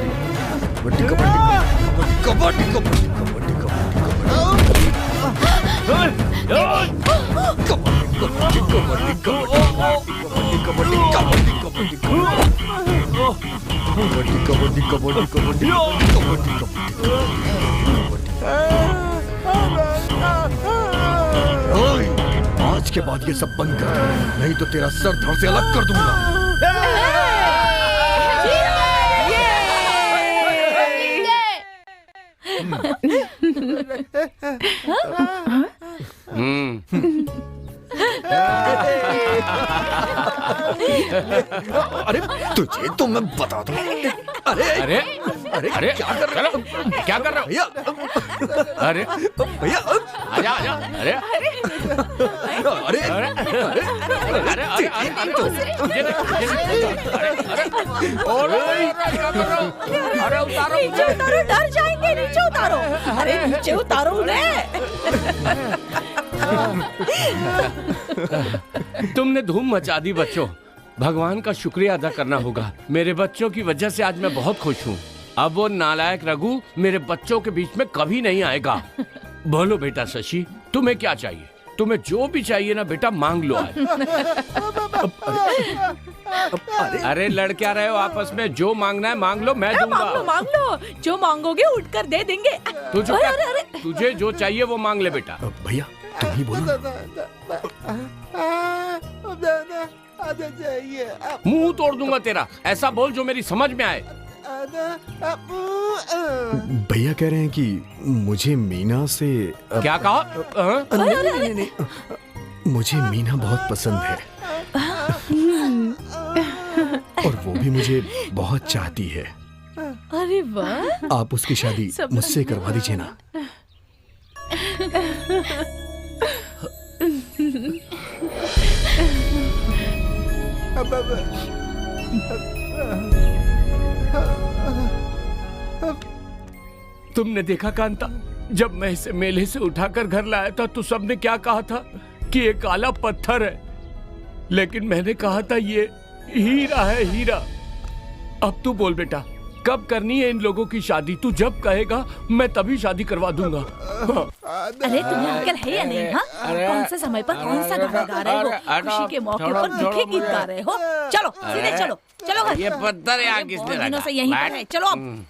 कबड्डी कबड्डी कबड्डी आज के बाद ये सब बंद कर, नहीं तो तेरा सर धड़ से अलग कर दूंगा। अरे तुझे तो मैं बता दूं। अरे अरे अरे अरे क्या कर रहे हो? क्या कर रहे हो? भैया अरे भैया आजा आजा अरे अरे अरे अरे उतारो नीचे उतारो, डर जाएंगे। नीचे उतारो, अरे नीचे उतारो उन्हें। तुमने धूम मचा दी बच्चों। भगवान का शुक्रिया अदा करना होगा। मेरे बच्चों की वजह से आज मैं बहुत खुश हूँ। अब वो नालायक रघु मेरे बच्चों के बीच में कभी नहीं आएगा। बोलो बेटा शशि, तुम्हें क्या चाहिए? तुम्हें जो भी चाहिए ना बेटा मांग लो आज। अरे लड़ क्या रहे हो आपस में? जो मांगना है मांग लो, मैं दूंगा। मांग लो, जो मांगोगे उठकर दे देंगे। तुझे जो चाहिए वो मांग ले बेटा। भैया तुम ही बोलो। मुंह तोड़ दूंगा तेरा। ऐसा बोल जो मेरी समझ में आए। भैया कह रहे हैं कि मुझे मीना से क्या कहा? नहीं, मुझे मीना बहुत पसंद है और वो भी मुझे बहुत चाहती है। अरे वाह, आप उसकी शादी मुझसे करवा दीजिए ना। तुमने देखा कांता, जब मैं इसे मेले से उठाकर घर लाया था तो सबने क्या कहा था कि ये काला पत्थर है, लेकिन मैंने कहा था ये हीरा है, हीरा। अब तू बोल बेटा, कब करनी है इन लोगों की शादी? तू जब कहेगा मैं तभी शादी करवा दूंगा। अरे तुम्हें अक्ल है या नहीं? हाँ, कौन से समय पर कौन सा गाना गा रहे हो? खुशी के मौके पर मीठे गीत गा रहे हो। चलो सीधे चलो, चलो घर। ये पत्थर यहाँ किसने दिनों से यहीं पर है। चलो अब।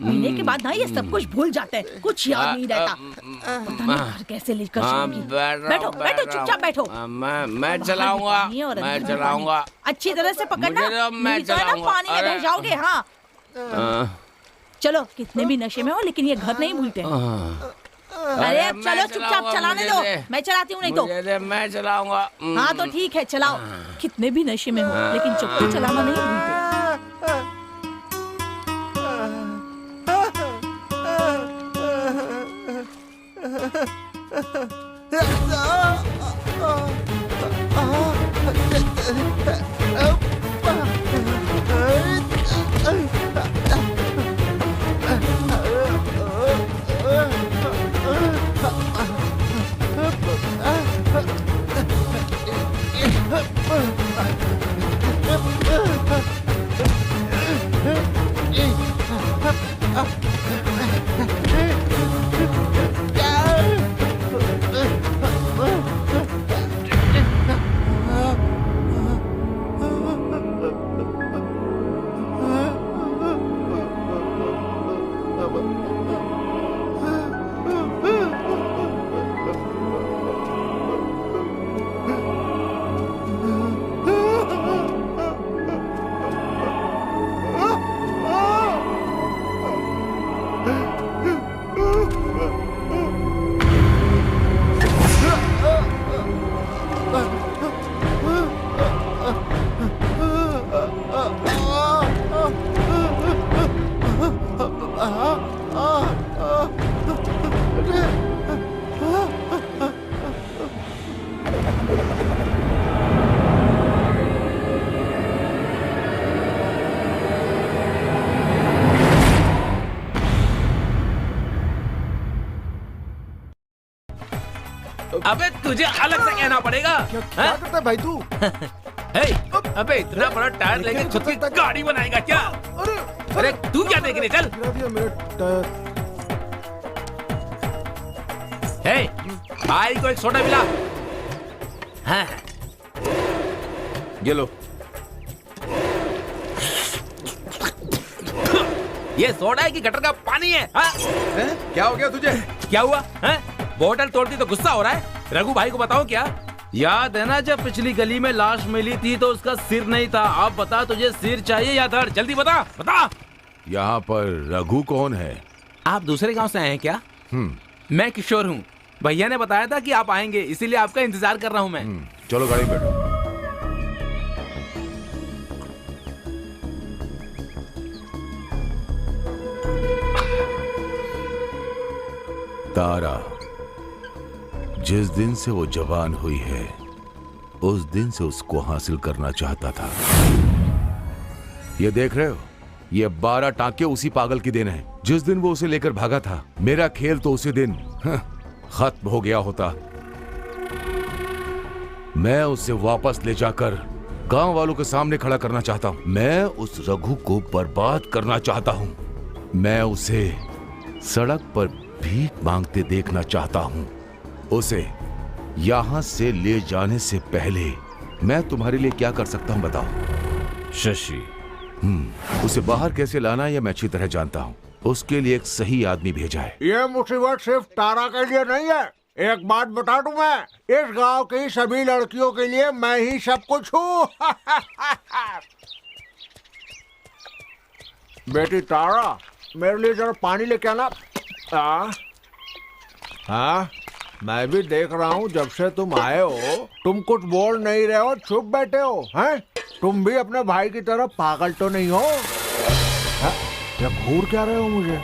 महीने के बाद ना ये सब कुछ भूल जाते हैं, कुछ याद नहीं रहता। पता नहीं घर कैसे लेकर जाऊंगी। बैठो बैठो, चुपचाप बैठो। मैं चलाऊंगा, मैं चलाऊंगा। अच्छी तरह से पकड़ना, नहीं तो है ना पानी में बह जाओगे। हाँ चलो, कितने भी नशे में हो लेकिन ये घर नहीं भूलते। अरे अब चलो, चुपचाप चलाने दो। मैं चलाती हूँ नहीं तो। मैं चलाऊंगा। हाँ तो ठीक है, चलाओ। कितने भी नशे में हो लेकिन चुपचाप चलाना नहीं भूलते। अबे तुझे अलग से कहना पड़ेगा। क्या करता है भाई तू? अबे इतना बड़ा टायर लेके खुद की गाड़ी बनाएगा क्या? अरे तू क्या देखने, चल। गिरा दिया मेरा टायर। भाई को एक सोडा मिला। हाँ। ये लो। ये सोडा है कि गटर का पानी है? क्या हो गया तुझे? क्या हुआ? बोतल तोड़ती तो गुस्सा हो रहा है? रघु भाई को बताओ क्या? याद है ना जब पिछली गली में लाश मिली थी तो उसका सिर नहीं था। अब बता तुझे सिर चाहिए या धड़? जल्दी बता, बता। यहाँ पर रघु कौन है? आप दूसरे गांव से आए हैं क्या? मैं किशोर हूँ। भैया ने बताया था कि आप आएंगे, इसीलिए आपका इंतजार कर रहा हूँ मैं। चलो गाड़ी में बैठो। तारा जिस दिन से वो जवान हुई है उस दिन से उसको हासिल करना चाहता था। ये देख रहे हो, ये 12 टांके उसी पागल की देन है। जिस दिन वो उसे लेकर भागा था, मेरा खेल तो उसी दिन खत्म हो गया होता। मैं उसे वापस ले जाकर गांव वालों के सामने खड़ा करना चाहता हूं। मैं उस रघु को बर्बाद करना चाहता हूं। मैं उसे सड़क पर भीख मांगते देखना चाहता हूं। उसे यहां से ले जाने से पहले मैं तुम्हारे लिए क्या कर सकता हूं बताओ? शशि, उसे बाहर कैसे लाना है मैं अच्छी तरह जानता हूं। उसके लिए एक सही आदमी भेजा है। ये मुसीबत सिर्फ तारा के लिए नहीं है। एक बात बता दूं मैं, इस गांव की सभी लड़कियों के लिए मैं ही सब कुछ हूँ। बेटी तारा, मेरे लिए जरा पानी लेके आना। हाँ, मैं भी देख रहा हूँ जब से तुम आए हो तुम कुछ बोल नहीं रहे हो, चुप बैठे हो। हैं? तुम भी अपने भाई की तरह पागल तो नहीं हो? या घूर क्या रहे हो मुझे?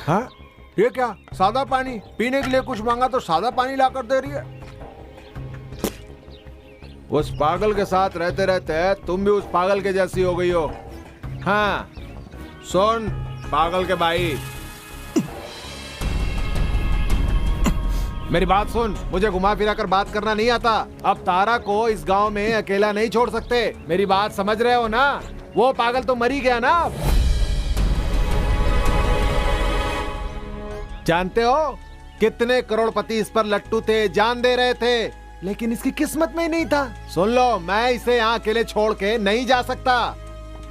हाँ? ये क्या सादा पानी? पीने के लिए कुछ मांगा तो सादा पानी ला कर दे रही है। उस पागल के साथ रहते रहते तुम भी उस पागल के जैसी हो गई हो। हाँ, सुन पागल के भाई, मेरी बात सुन। मुझे घुमा फिरा कर बात करना नहीं आता। अब तारा को इस गांव में अकेला नहीं छोड़ सकते। मेरी बात समझ रहे हो ना? वो पागल तो मरी गया ना। जानते हो कितने करोड़पति इस पर लट्टू थे, जान दे रहे थे, लेकिन इसकी किस्मत में ही नहीं था। सुन लो, मैं इसे यहाँ अकेले छोड़ के नहीं जा सकता।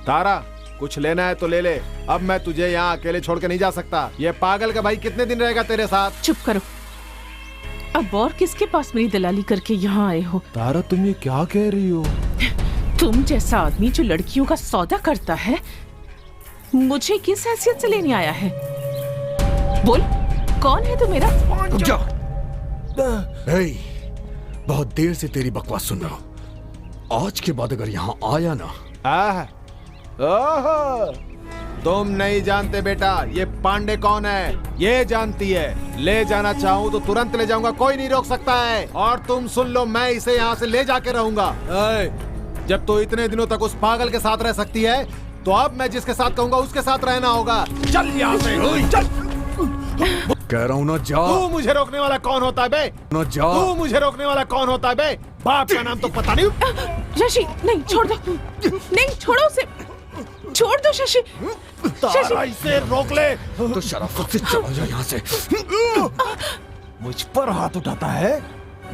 तारा, कुछ लेना है तो ले ले। अब मैं तुझे यहाँ अकेले छोड़ के नहीं जा सकता। ये पागल का भाई कितने दिन रहेगा तेरे साथ? चुप करो। अब और किसके पास मेरी दलाली करके यहाँ आए हो? तारा, तुम ये क्या कह रही हो? तुम जैसा आदमी जो लड़कियों का सौदा करता है, मुझे किस हैसियत से लेने आया है? बोल, कौन है तू मेरा? रुक जा। बहुत देर से तेरी बकवास सुन रहा हूँ। आज के बाद अगर यहाँ आया ना। ओहो, तुम नहीं जानते बेटा, ये पांडे कौन है। ये जानती है। ले जाना चाहूँ तो तुरंत ले जाऊंगा, कोई नहीं रोक सकता है। और तुम सुन लो, मैं इसे यहाँ से ले जाके रहूंगा। जब तो इतने दिनों तक उस पागल के साथ रह सकती है, तो अब मैं जिसके साथ कहूंगा उसके साथ रहना होगा। चल यहाँ से, चल। कह रहा हूँ ना जा। तू मुझे रोकने वाला कौन होता है बे? ना जा। तू मुझे रोकने वाला कौन होता है बे? बाप का नाम तो पता नहीं। शशि, नहीं, छोड़ दो। नहीं, छोड़ो उसे। छोड़ दो शशि। तारा, इसे रोक ले। तो शराफत से चला जा यहाँ से। मुझ पर हाथ उठाता है,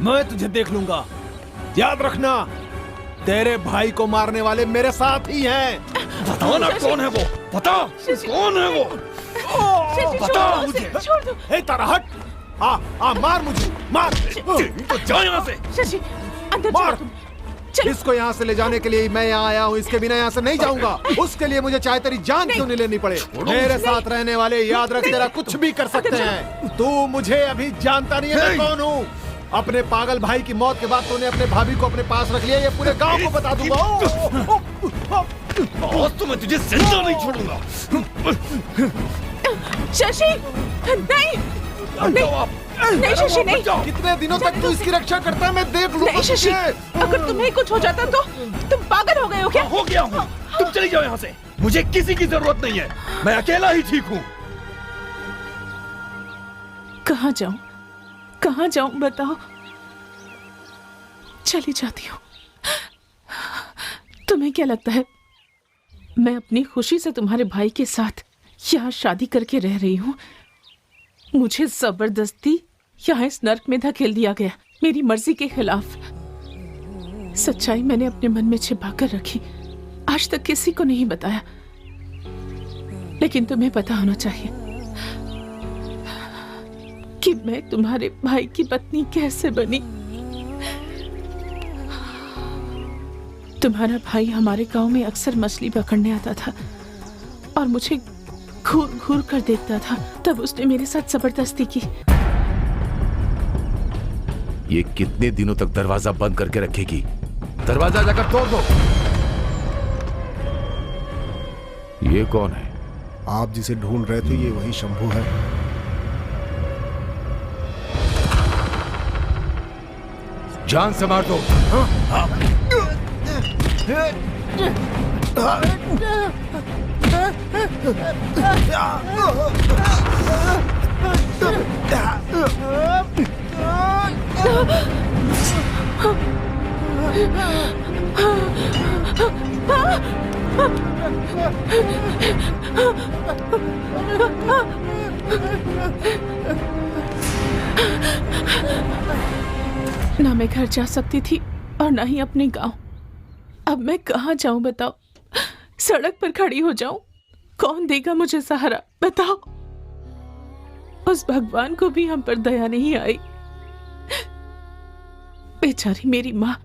मैं तुझे देख लूंगा। याद रखना, तेरे भाई को मारने वाले मेरे साथ ही हैं। बताओ ना कौन है वो? बता कौन है वो? बता मुझे। छोड़ दो। हे तारा, हट। मार मुझे, मार। तो जा यहाँ से। शशि, अंदर मार। चलो तुम। इसको यहाँ से ले जाने के लिए मैं यहाँ आया हूँ। इसके बिना यहाँ से नहीं जाऊंगा। उसके लिए मुझे चाहे तेरी जान क्यों नहीं लेनी पड़े। मेरे साथ रहने वाले याद रख, तेरा कुछ भी कर सकते हैं। तू मुझे अभी जानता नहीं है मैं कौन हूँ। अपने पागल भाई की मौत के बाद तूने अपने भाभी को अपने पास रख लिया। ये पूरे गांव को बता दूंगा। आज तो मैं तुझे जिंदा नहीं छोड़ूंगा। शशि, नहीं, नहीं शशि, नहीं। कितने दिनों तक तू इसकी रक्षा करता है मैं देख लूंगा। नहीं शशि, अगर तुम्हें कुछ हो जाता तो तुम पागल हो गए हो क्या? हो गया हूँ। तुम चली जाओ यहाँ से। मुझे किसी की जरूरत नहीं है। मैं अकेला ही ठीक हूँ। कहाँ जाऊं? कहाँ जाऊं बताओ? चली जाती हूँ। तुम्हें क्या लगता है मैं अपनी खुशी से तुम्हारे भाई के साथ यहाँ शादी करके रह रही हूँ? मुझे जबरदस्ती यहाँ इस नर्क में धकेल दिया गया, मेरी मर्जी के खिलाफ। सच्चाई मैंने अपने मन में छिपा कर रखी, आज तक किसी को नहीं बताया। लेकिन तुम्हें पता होना चाहिए कि मैं तुम्हारे भाई की पत्नी कैसे बनी। तुम्हारा भाई हमारे गांव में अक्सर मछली पकड़ने आता था और मुझे घूर घूर कर देखता था। तब उसने मेरे साथ जबरदस्ती की। ये कितने दिनों तक दरवाजा बंद करके रखेगी? दरवाजा जाकर तोड़ दो। ये कौन है? आप जिसे ढूंढ रहे थे ये वही शंभू है। जान से मार दो। ना मैं घर जा सकती थी और ना ही अपने गांव। अब मैं कहाँ जाऊं बताओ? सड़क पर खड़ी हो जाऊं? कौन देगा मुझे सहारा बताओ? उस भगवान को भी हम पर दया नहीं आई। बेचारी मेरी माँ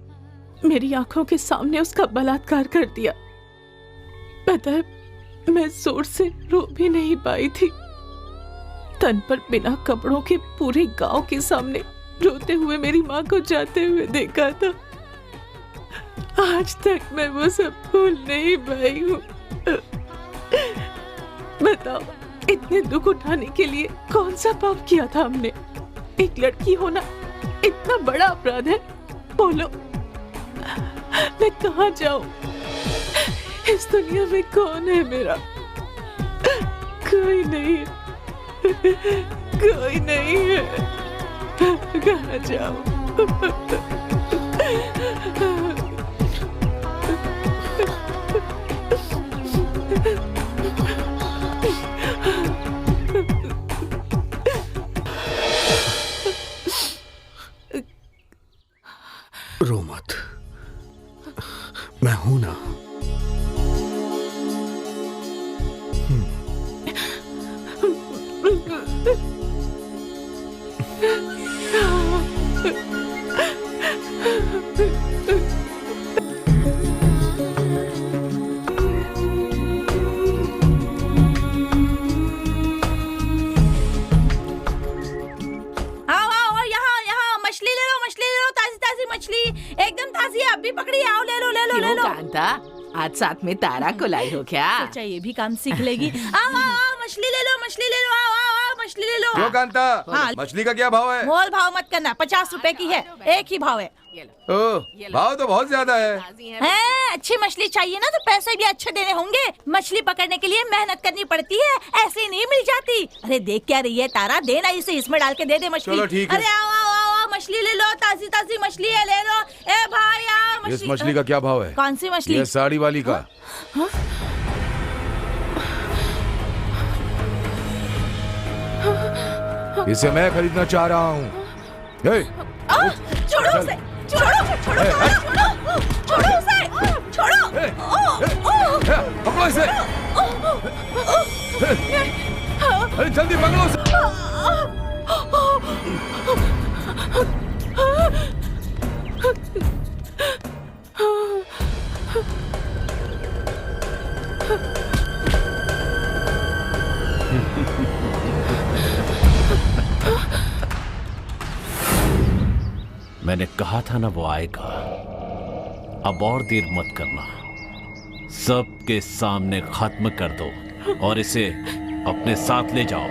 मेरी आंखों के सामने उसका बलात्कार कर दिया। पता है मैं जोर से रो भी नहीं पाई थी। तन पर बिना कपड़ों के पूरे गांव के सामने रोते हुए मेरी माँ को जाते हुए देखा था। आज तक मैं वो सब भूल नहीं पाई हूँ। बताओ इतने दुख उठाने के लिए कौन सा पाप किया था हमने? एक लड़की होना इतना बड़ा अपराध है? बोलो मैं कहाँ जाऊं? इस दुनिया में कौन है मेरा? कोई नहीं है, कोई नहीं है। कहाँ जाऊं? रो मत, मैं हूं ना। एकदम ताजी है, अभी पकड़ी। आओ ले लो ले लो ले लो। कांता आज साथ में तारा को लाई हो क्या? सोचा ये भी काम सीख लेगी। आओ आओ आओ मछली ले लो, मछली ले लो। आओ आओ आओ मछली ले लो। क्यों कांता? हाँ। मछली का क्या भाव है? मोल भाव मत करना, 50 रुपए की है, एक ही भाव है। भाव तो बहुत ज्यादा है। अच्छी मछली चाहिए ना तो पैसे भी अच्छे देने होंगे। मछली पकड़ने के लिए मेहनत करनी पड़ती है, ऐसे नहीं मिल जाती। अरे देख क्या रही है तारा, देना इसे, इसमें डाल के दे दे मछली। चलो ठीक है। अरे आओ आओ आओ आओ मछली ले लो, ताजी ताजी मछली है, ले लो। ए भाई आओ इस मछली का क्या भाव है? कौन सी मछली? ये साड़ी वाली का। इसे मैं खरीदना चाह रहा हूँ। छोड़ो उसे, छोड़ो छोड़ो छोड़ो छोड़ो उसे, छोड़ो। पकड़ो इसे। अरे जल्दी पकड़ो उसे। मैंने कहा था ना वो आएगा। अब और देर मत करना, सबके सामने खत्म कर दो और इसे अपने साथ ले जाओ।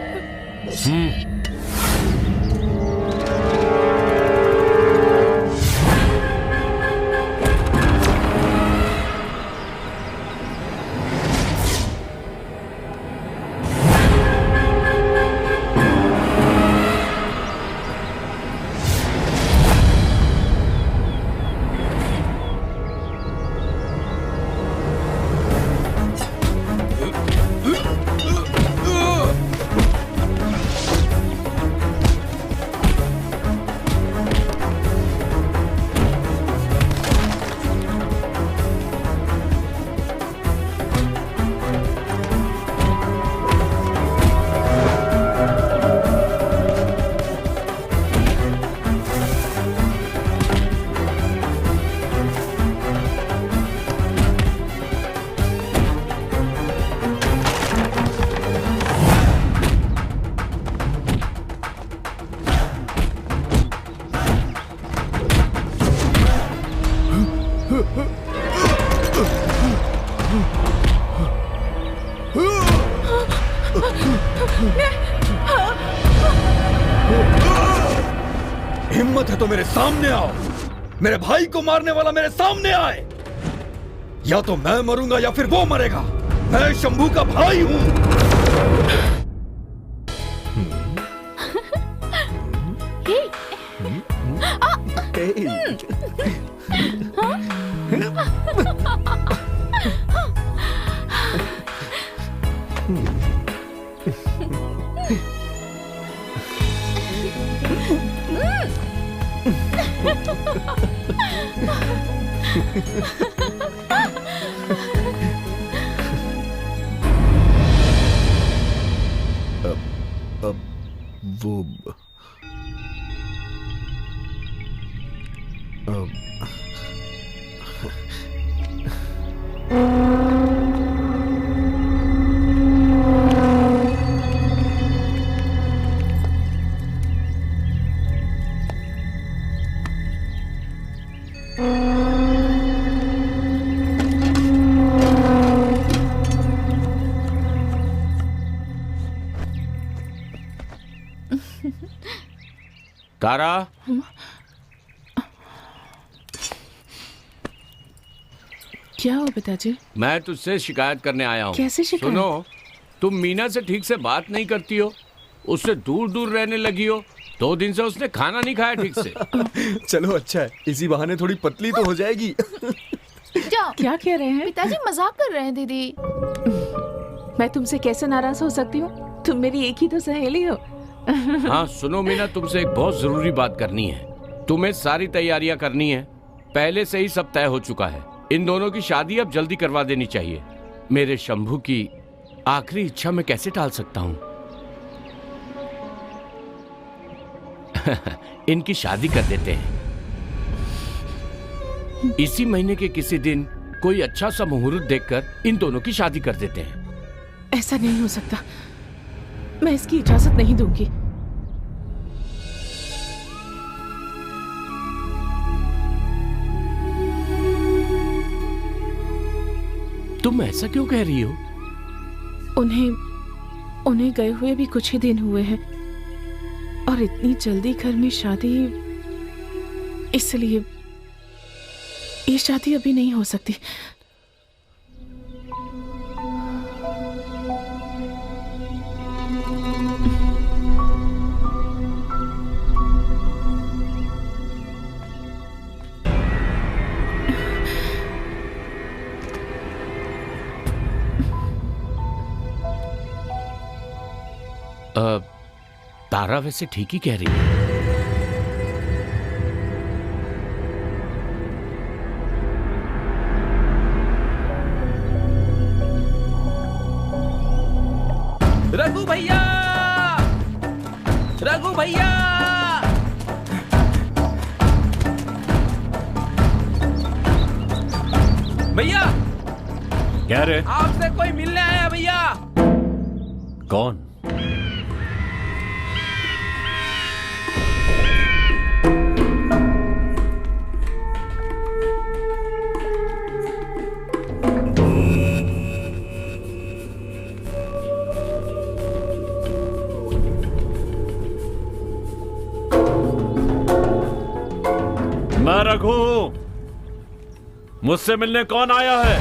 हिम्मत है तो मेरे सामने आओ। मेरे भाई को मारने वाला मेरे सामने आए। या तो मैं मरूंगा या फिर वो मरेगा। मैं शंभू का भाई हूं। तारा, क्या हो पिताजी? मैं तुझसे शिकायत करने आया हूँ। कैसे शिकायत? सुनो, तुम मीना से ठीक से बात नहीं करती हो, उससे दूर दूर रहने लगी हो। 2 दिन से उसने खाना नहीं खाया ठीक से। चलो अच्छा है, इसी बहाने थोड़ी पतली तो हो जाएगी। जाओ। क्या कह रहे हैं? पिताजी मजाक कर रहे हैं दीदी। मैं तुमसे कैसे नाराज हो सकती हूँ? तुम मेरी एक ही तो सहेली हो। हाँ सुनो मीना, तुमसे एक बहुत जरूरी बात करनी है। तुम्हें सारी तैयारियां करनी है। पहले से ही सब तय हो चुका है। इन दोनों की शादी अब जल्दी करवा देनी चाहिए। मेरे शंभू की आखिरी इच्छा मैं कैसे टाल सकता हूँ? इनकी शादी कर देते हैं। इसी महीने के किसी दिन कोई अच्छा सा मुहूर्त देखकर इन दोनों की शादी कर देते हैं। ऐसा नहीं हो सकता। मैं इसकी इजाजत नहीं दूंगी। तुम ऐसा क्यों कह रही हो? उन्हें गए हुए भी कुछ ही दिन हुए हैं और इतनी जल्दी घर में शादी, इसलिए ये शादी अभी नहीं हो सकती। तारा वैसे ठीक ही कह रही है। रघु भैया, रघु भैया, भैया क्या रे? आपसे कोई मिलने आया भैया। कौन? मैं रघु। मुझसे मिलने कौन आया है?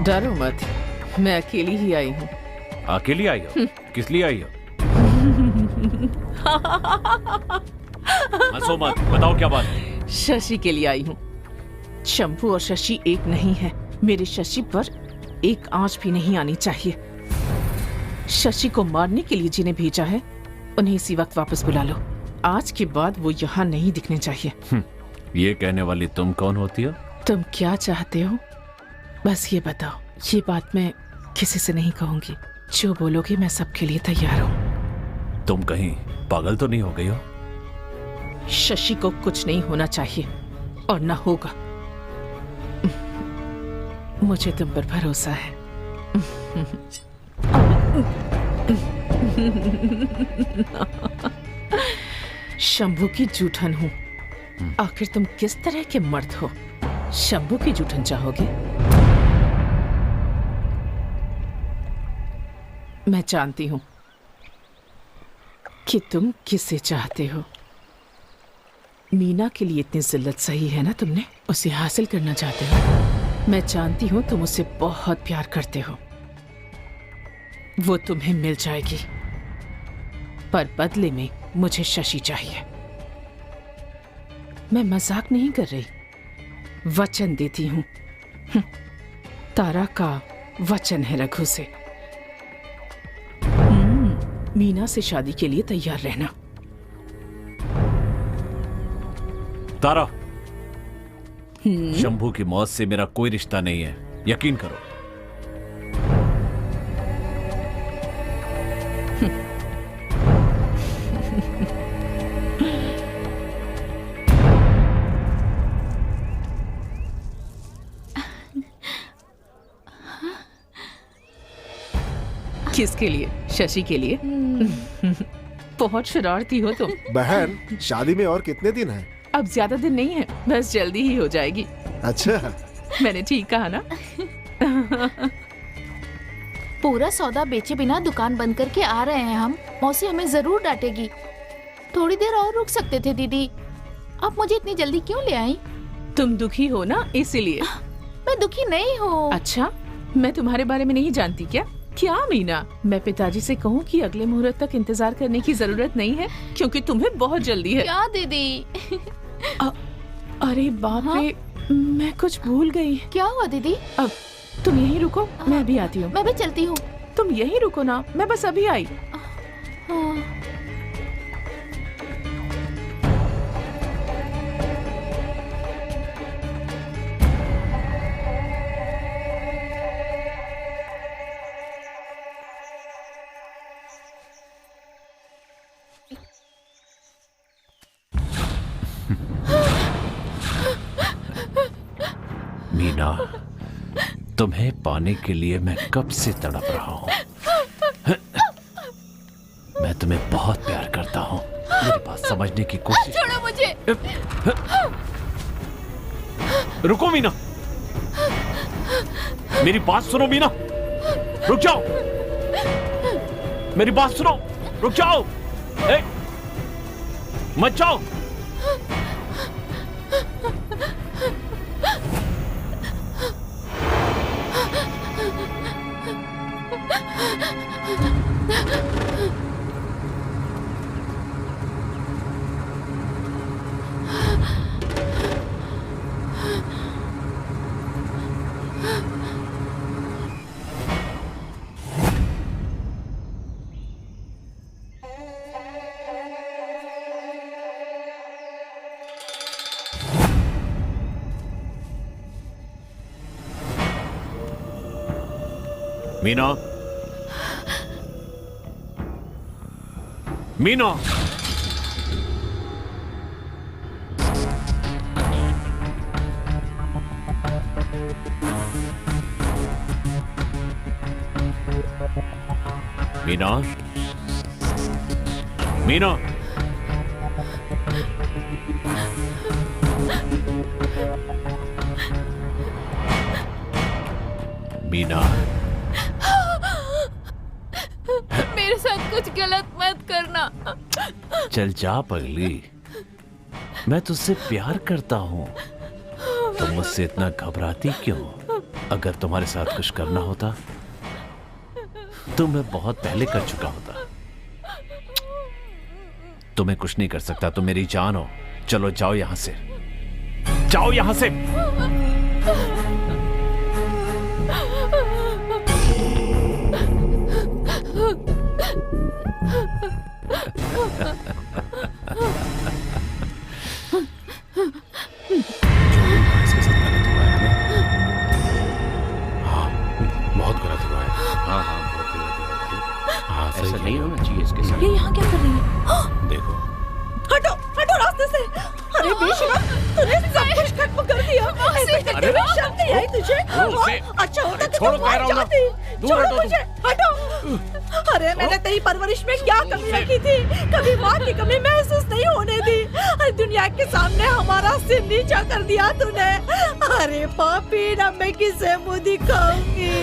डरो मत, मैं अकेली ही आई हूँ। अकेली आई हो? किस लिए आई हो? हंसो मत, बताओ क्या बात है। शशि के लिए आई हूँ। शंभू और शशि एक नहीं है। मेरे शशि पर एक आंच भी नहीं आनी चाहिए। शशि को मारने के लिए जिन्हें भेजा है उन्हें इसी वक्त वापस बुला लो। आज के बाद वो यहाँ नहीं दिखने चाहिए। ये कहने वाली तुम कौन होती हो? तुम क्या चाहते हो बस ये बताओ। ये बात मैं किसी से नहीं कहूंगी। जो बोलोगे मैं सबके लिए तैयार हूँ। तुम कहीं पागल तो नहीं हो गई हो? शशि को कुछ नहीं होना चाहिए और ना होगा। मुझे तुम पर भरोसा है। शंभू की जूठन हूँ। आखिर तुम किस तरह के मर्द हो? शंभू की जूठन चाहोगे? मैं जानती हूँ कि तुम किसे चाहते हो। मीना के लिए इतनी जिल्लत सही है ना तुमने? उसे हासिल करना चाहते हो। मैं जानती हूँ तुम उससे बहुत प्यार करते हो। वो तुम्हें मिल जाएगी, पर बदले में मुझे शशि चाहिए। मैं मजाक नहीं कर रही, वचन देती हूँ। तारा का वचन है रघु से। मीना से शादी के लिए तैयार रहना। तारा, शंभू की मौत से मेरा कोई रिश्ता नहीं है, यकीन करो। किसके लिए? शशि के लिए? बहुत शरारती हो तुम। बहन, शादी में और कितने दिन हैं? अब ज्यादा दिन नहीं है, बस जल्दी ही हो जाएगी। अच्छा, मैंने ठीक कहा ना? पूरा सौदा बेचे बिना दुकान बंद करके आ रहे हैं हम। मौसी हमें जरूर डांटेगी। थोड़ी देर और रुक सकते थे दीदी। आप मुझे इतनी जल्दी क्यों ले आई? तुम दुखी हो ना, इसीलिए। मैं दुखी नहीं हूँ। अच्छा, मैं तुम्हारे बारे में नहीं जानती क्या? क्या मीना, मैं पिताजी से कहूँ कि अगले मुहूर्त तक इंतजार करने की जरूरत नहीं है, क्योंकि तुम्हें बहुत जल्दी है। क्या दीदी? अरे बाप रे, मैं कुछ भूल गई। क्या हुआ दीदी? अब तुम यहीं रुको, मैं भी आती हूँ। मैं भी चलती हूँ। तुम यहीं रुको ना, मैं बस अभी आई। मीना, तुम्हें पाने के लिए मैं कब से तड़प रहा हूँ। मैं तुम्हें बहुत प्यार करता हूँ। मेरी बात समझने की कोशिश। छोड़ो मुझे। रुको मीना, मेरी बात सुनो मीना, रुक जाओ। मेरी बात सुनो, रुक जाओ। मत जाओ। मीना, मीना, मीना, मीना, मीना, मेरे साथ कुछ गलत मत करना। चल जा पगली, मैं तुझसे प्यार करता हूँ। तुम मुझसे इतना घबराती क्यों? अगर तुम्हारे साथ कुछ करना होता तो मैं बहुत पहले कर चुका होता। तुम्हें कुछ नहीं कर सकता, तुम मेरी जान हो। चलो जाओ यहां से, जाओ यहां से। इसके साथ गलत हुआ है ना? हाँ, बहुत गलत हुआ है। हाँ हाँ, बहुत गलत हुआ है। हाँ, सही ऐसा कह नहीं रहे हो। होना चाहिए इसके साथ। ये यहाँ क्या कर रही है? देखो, हटो हटो रास्ते से। अरे बेशरम, तूने सब कुछ खत्म कर दिया। ऐसे करके मैं शर्म नहीं आई तुझे? उसे- अच्छा होता तो छोड़ो, तुम कह रहा हूं ना। जाती। दूर छोड़ो हटो तुम। मुझे, हटो। अरे मैंने तेरी परवरिश में क्या कमी रखी थी? कभी माँ की कमी महसूस नहीं होने दी। अरे दुनिया के सामने हमारा सिर नीचा कर दिया तूने। अरे पापी, ना मैं किसे मुँह दिखाऊंगी?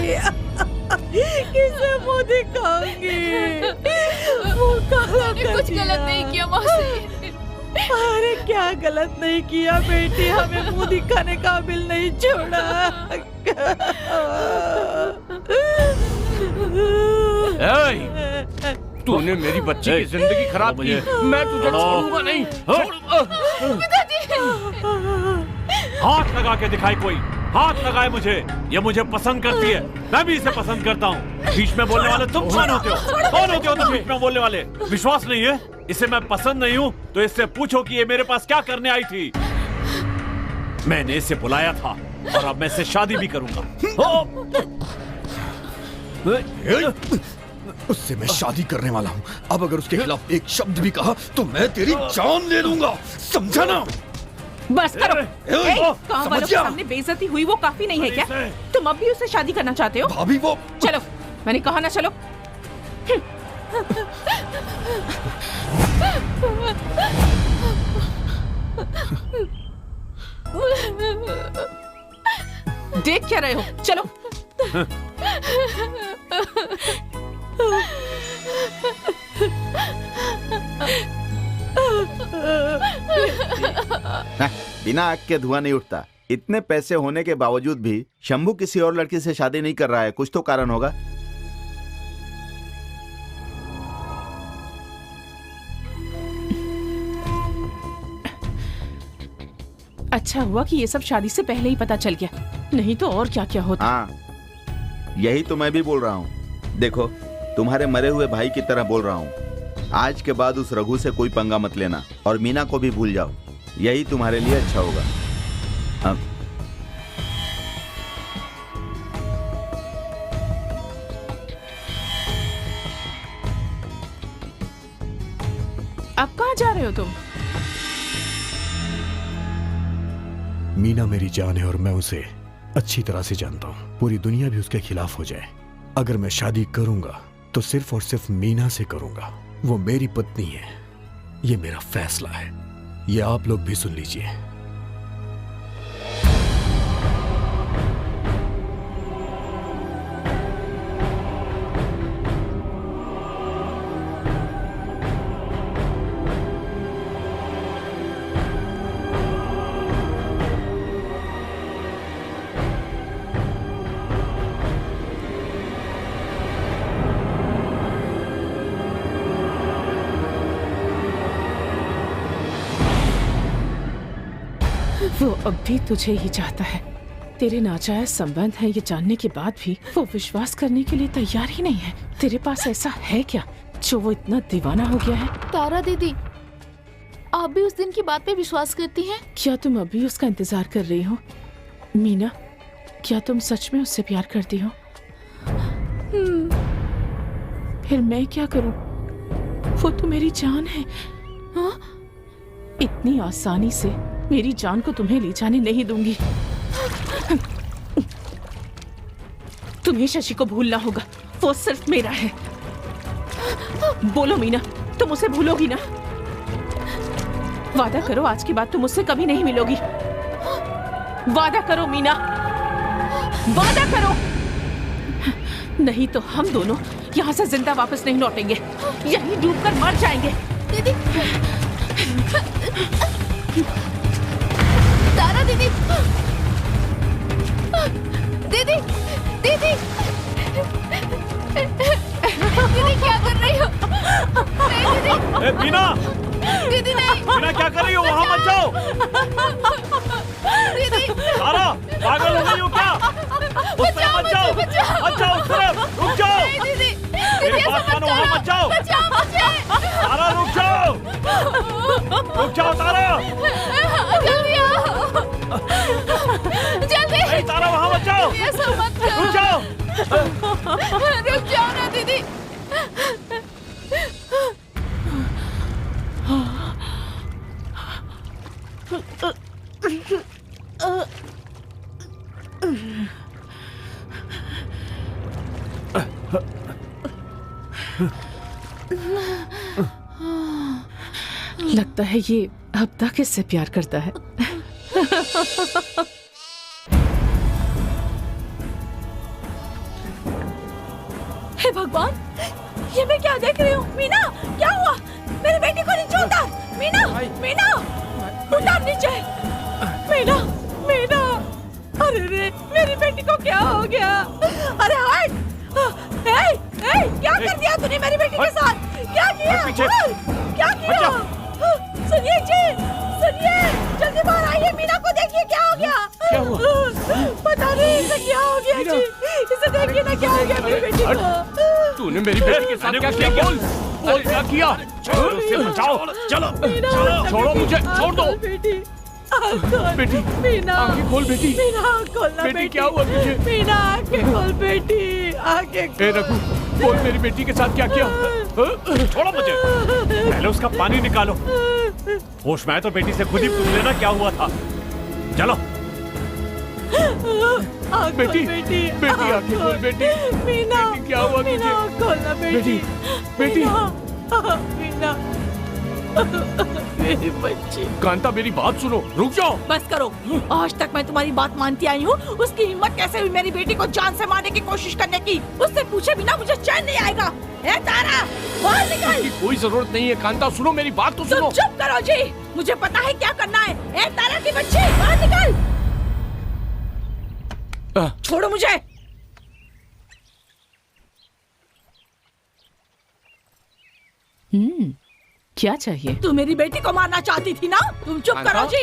किसे मुँह दिखाऊंगी? मुँह काला कर कुछ दिया। गलत नहीं किया मौसी। अरे क्या गलत नहीं किया बेटी, हमें मुंह दिखाने काबिल नहीं छोड़ा। तूने मेरी बच्ची की जिंदगी खराब की, मैं तुझे छोड़ूंगा नहीं। हाथ लगा के दिखाई कोई, हाथ लगाए मुझे। ये मुझे पसंद करती है, मैं भी इसे पसंद करता हूँ। बीच में बोलने वाले तुम कौन होते हो? कौन होते हो तुम बीच में बोलने वाले? विश्वास नहीं है? इसे मैं पसंद नहीं हूँ तो इससे पूछो कि ये मेरे पास क्या करने आई थी। मैंने इसे बुलाया था और अब मैं इससे शादी भी करूंगा। उससे मैं शादी करने वाला हूँ। अब अगर उसके खिलाफ एक शब्द भी कहा तो मैं तेरी जान ले लूंगा, समझा ना? बस करो। काम वालों के समझिया? सामने बेइज्जती हुई वो काफी नहीं है क्या? तुम अब भी उससे शादी करना चाहते हो? भाभी वो चलो, मैंने कहा ना चलो। देख क्या रहे हो? चलो। बिना आग के धुआं नहीं उठता। इतने पैसे होने के बावजूद भी शंभू किसी और लड़की से शादी नहीं कर रहा है। कुछ तो कारण होगा। अच्छा हुआ कि ये सब शादी से पहले ही पता चल गया, नहीं तो और क्या क्या होता। हाँ, यही तो मैं भी बोल रहा हूँ। देखो, तुम्हारे मरे हुए भाई की तरह बोल रहा हूँ। आज के बाद उस रघु से कोई पंगा मत लेना और मीना को भी भूल जाओ। यही तुम्हारे लिए अच्छा होगा। अब कहाँ जा रहे हो तुम? मीना मेरी जान है और मैं उसे अच्छी तरह से जानता हूँ। पूरी दुनिया भी उसके खिलाफ हो जाए, अगर मैं शादी करूंगा तो सिर्फ और सिर्फ मीना से करूंगा। वो मेरी पत्नी है, ये मेरा फैसला है। ये आप लोग भी सुन लीजिए। वो अब भी तुझे ही चाहता है। तेरे नाजायज संबंध है ये जानने के बाद भी वो विश्वास करने के लिए तैयार ही नहीं है। तेरे पास ऐसा है क्या जो वो इतना दीवाना हो गया है? तारा दीदी, आप भी उस दिन की बात पे विश्वास करती हैं? क्या तुम अभी उसका इंतजार कर रही हो? मीना, क्या तुम सच में उससे प्यार करती हो? फिर मैं क्या करूं? वो तो मेरी जान है। हाँ? इतनी आसानी से मेरी जान को तुम्हें ले जाने नहीं दूंगी। तुम्हें शशि को भूलना होगा, वो सिर्फ मेरा है। बोलो मीना, तुम उसे भूलोगी ना? वादा करो आज के बाद तुम मुझसे कभी नहीं मिलोगी। वादा करो मीना, वादा करो, नहीं तो हम दोनों यहाँ से जिंदा वापस नहीं लौटेंगे, यहीं डूबकर मर जाएंगे। दीदी, तारा दीदी, दीदी, दीदी, दीदी क्या कर रही हो? नहीं दीदी। मीना, दीदी नहीं। मीना क्या कर रही हो? वहाँ मत जाओ। दीदी, तारा, पागल हो गई हो क्या? उस तरफ मत जाओ, मत जाओ उस तरफ, रुक जाओ। नहीं दीदी, मेरी बात मानो, वहाँ मत जाओ। बचाओ मुझे। तारा रुक जाओ, रुक जाओ तारा। जल्दी आओ, जल्दी। नहीं तारा, वहाँ मत जाओ, ऐसा मत करो। रुक जाओ। रुक जाओ ना दीदी। लगता है ये अब तक इससे प्यार करता है। हे भगवान, ये मैं क्या देख रही हूँ? मीना, क्या हुआ? मेरी बेटी को नीचे उतार। मीना, मीना, उतार नीचे। मीना, मीना, अरे रे, मेरी बेटी को क्या हो गया? अरे हट! क्या कर दिया तूने मेरी बेटी के साथ? क्या किया? क्या किया? सुनिए जी, सुनिए, जल्दी बाहर आइए। मीना को देखिए क्या हो गया? क्या हुआ? पता नहीं इसे क्या हो गया जी। इसे देखिए ना क्या हो गया मेरी बेटी को। तूने मेरी बेटी के साथ क्या किया? बोल, बोल क्या किया? उसे बचाओ। चलो, छोड़ो मुझे, छोड़ दो। बेटी, बेटी, मीना, आंखें खोल बेटी। मीना, खोलना बेटी, क्या हुआ तुझे? मीना, आंखें खोल बेटी, आंखें खोल। ए रघु, बोल मेरी बेटी के साथ क्या किया? छोड़ो मुझे, पहले उसका पानी निकालो। होश में आए तो बेटी से खुद ही पूछ लेना क्या हुआ था। चलो। बेटी, बेटी, आंखें खोल बेटी। मीना, बेटी, क्या हुआ तुझे? खोलना बेटी, बेटी, मीना, मेरी बच्ची। कांता, मेरी बात सुनो, रुक जाओ। बस करो। आज तक मैं तुम्हारी बात मानती आई हूँ। उसकी हिम्मत कैसे हुई मेरी बेटी को जान से मारने की कोशिश करने की? उससे पूछे बिना मुझे चैन नहीं आएगा। ए तारा, बाहर निकल। कोई जरूरत नहीं है कांता, सुनो मेरी बात तो सुनो। तुम चुप करो जी, मुझे पता है क्या करना है। ए तारा की बच्ची, बाहर निकल। छोड़ो मुझे। क्या चाहिए? तू मेरी बेटी को मारना चाहती थी ना? तुम चुप करो जी।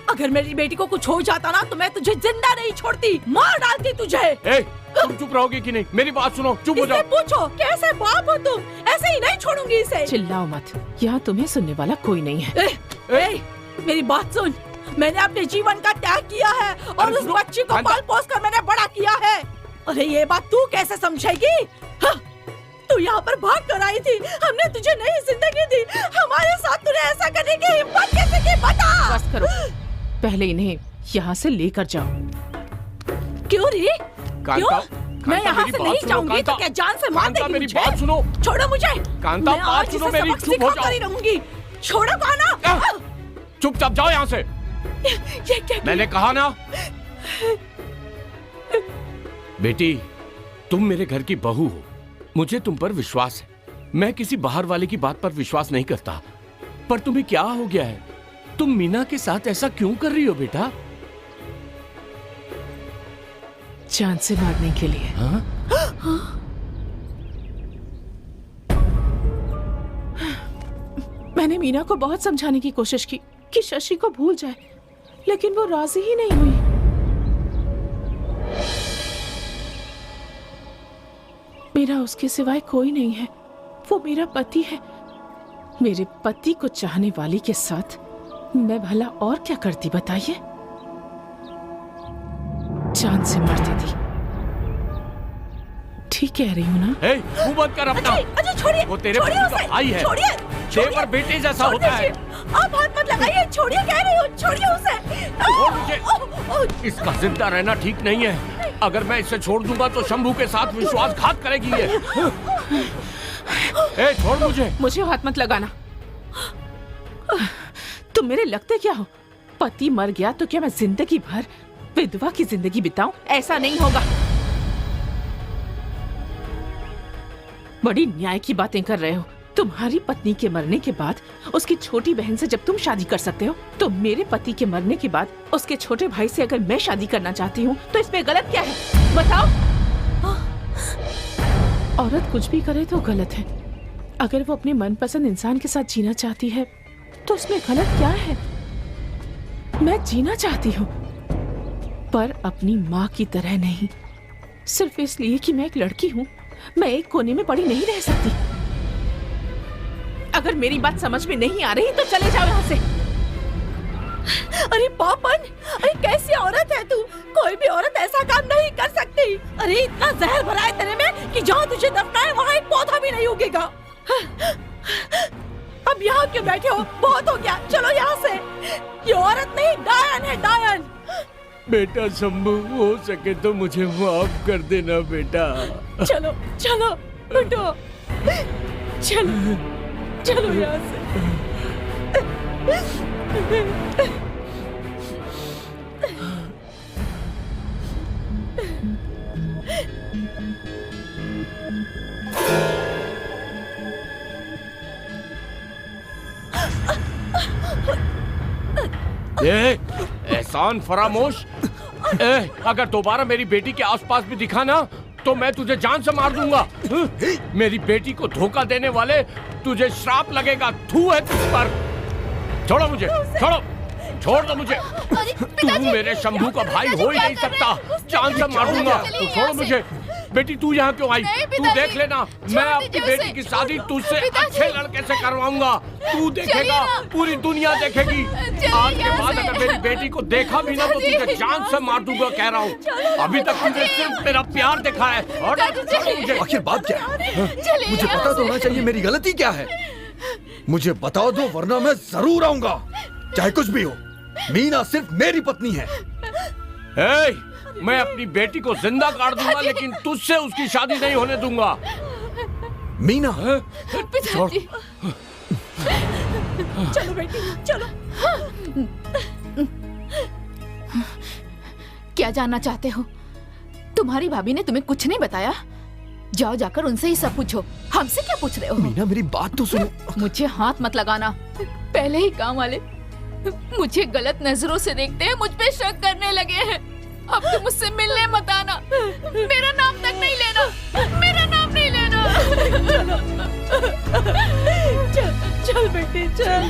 अगर मेरी बेटी को कुछ हो जाता ना तो मैं तुझे जिंदा नहीं छोड़ती, मार डालती तुझे। ए, तुम चुप रहोगे कि नहीं? मेरी बात सुनो, चुप हो जाओ। पूछो कैसे बाप हो तुम? ऐसे ही नहीं छोड़ूंगी इसे। चिल्लाओ मत, यहाँ तुम्हें सुनने वाला कोई नहीं है। मेरी बात सुन, मैंने अपने जीवन का त्याग किया है और उस बच्ची को पाल पोस कर मैंने बड़ा किया है। अरे ये बात तू कैसे समझेगी? तू यहाँ पर भाग कर आई थी, हमने तुझे नई जिंदगी दी, हमारे साथ तूने ऐसा करने की हिम्मत कैसे की? बता। बस करो, पहले इन्हें यहाँ से लेकर जाओ। क्यों री? कांता, मैं यहाँ से नहीं जाऊंगी तो क्या जान से मार देगी मेरी मुझे? बात सुनो। छोड़ो मुझे। कांता, बात सुनो मेरी, चुप हो जाओ। रहूंगी। छोड़ो काना। चुपचाप जाओ यहाँ से। ये क्या? मैंने कहा ना। बेटी, तुम मेरे घर की बहू हो, मुझे तुम पर विश्वास है। मैं किसी बाहर वाले की बात पर विश्वास नहीं करता। पर तुम्हें क्या हो गया है? तुम मीना के साथ ऐसा क्यों कर रही हो बेटा? जान से मारने के लिए। मैंने मीना को बहुत समझाने की कोशिश की कि शशि को भूल जाए, लेकिन वो राजी ही नहीं हुई। मेरा उसके सिवाय कोई नहीं है, वो मेरा पति है। मेरे पति को चाहने वाली के साथ मैं भला और क्या करती बताइए? जान से मार देती। ठीक कह रही हूँ ना? मुंह बंद कर अपना। अजय छोड़िए, वो तेरे पति का भाई है। छोड़िए, देवर बेटे जैसा होता है। आप हाथ मत लगाइए, छोड़िए कह रही हूँ, छोड़िए उसे। मुझे इसका जिंदा रहना ठीक नहीं है। अगर मैं इसे छोड़ दूंगा तो शंभू के साथ विश्वासघात करेगी ये। ए, छोड़ मुझे। मुझे हाथ मत लगाना। तुम मेरे लगते क्या हो? पति मर गया तो क्या मैं जिंदगी भर विधवा की जिंदगी बिताऊं? ऐसा नहीं होगा। बड़ी न्याय की बातें कर रहे हो। तुम्हारी पत्नी के मरने के बाद उसकी छोटी बहन से जब तुम शादी कर सकते हो, तो मेरे पति के मरने के बाद उसके छोटे भाई से अगर मैं शादी करना चाहती हूँ तो इसमें गलत क्या है? बताओ। औरत कुछ भी करे तो गलत है। अगर वो अपने मनपसंद इंसान के साथ जीना चाहती है तो उसमें गलत क्या है? मैं जीना चाहती हूँ, पर अपनी माँ की तरह नहीं। सिर्फ इसलिए कि मैं एक लड़की हूँ, मैं एक कोने में पड़ी नहीं रह सकती। अगर मेरी बात समझ में नहीं आ रही तो चले जाओ यहाँ से। अरे पापन, अरे कैसी औरत है तू? कोई भी औरत ऐसा काम नहीं कर सकती। अरे इतना जहर भरा है तेरे में कि जहाँ तुझे दफनाए वहाँ एक पौधा भी नहीं उगेगा। अब यहाँ क्यों बैठे हो? बहुत हो गया, चलो यहाँ से। ये औरत नहीं, डायन है, डायन। बेटा शंभू, हो सके तो मुझे माफ कर देना बेटा। चलो चलो उठो, चलो चलो यहाँ से। एहसान फरामोश, अगर दोबारा मेरी बेटी के आसपास भी दिखा ना तो मैं तुझे जान से मार दूंगा। मेरी बेटी को धोखा देने वाले, तुझे श्राप लगेगा। थू है तुझ पर। छोड़ो मुझे, छोड़ो, छोड़ दो मुझे। तू मेरे शंभू का भाई हो ही नहीं सकता। जान से मार दूंगा। तू छोड़ो मुझे। बेटी तू यहाँ क्यों आई? तू देख लेना, मैं अपनी बेटी की शादी तुझसे अच्छे लड़के से करवाऊंगा। तू देखेगा, पूरी दुनिया देखेगी। आज के बाद अगर मेरी बेटी को देखा भी ना तो तुझे जान से मार दूंगा, कह रहा हूँ। अभी तक तुझे सिर्फ मेरा प्यार देखा है। और मुझे आखिर बात क्या है? मुझे पता तो होना चाहिए मेरी गलती क्या है। मुझे बता दो वरना मैं जरूर आऊंगा, चाहे कुछ भी हो। मीना सिर्फ मेरी पत्नी है। मैं अपनी बेटी को जिंदा काट दूंगा, लेकिन तुझसे उसकी शादी नहीं होने दूंगा। मीना, पिताजी, चलो बेटी चलो। क्या जानना चाहते हो? तुम्हारी भाभी ने तुम्हें कुछ नहीं बताया? जाओ जाकर उनसे ही सब पूछो, हमसे क्या पूछ रहे हो? मीना मेरी बात तो सुनो। मुझे हाथ मत लगाना। पहले ही गांव वाले मुझे गलत नजरों से देखते हैं, मुझ पे शक करने लगे हैं। अब तुम मुझसे मिलने मत आना। मेरा नाम तक नहीं लेना, मेरा नाम नहीं लेना। चल चल बेटे चल।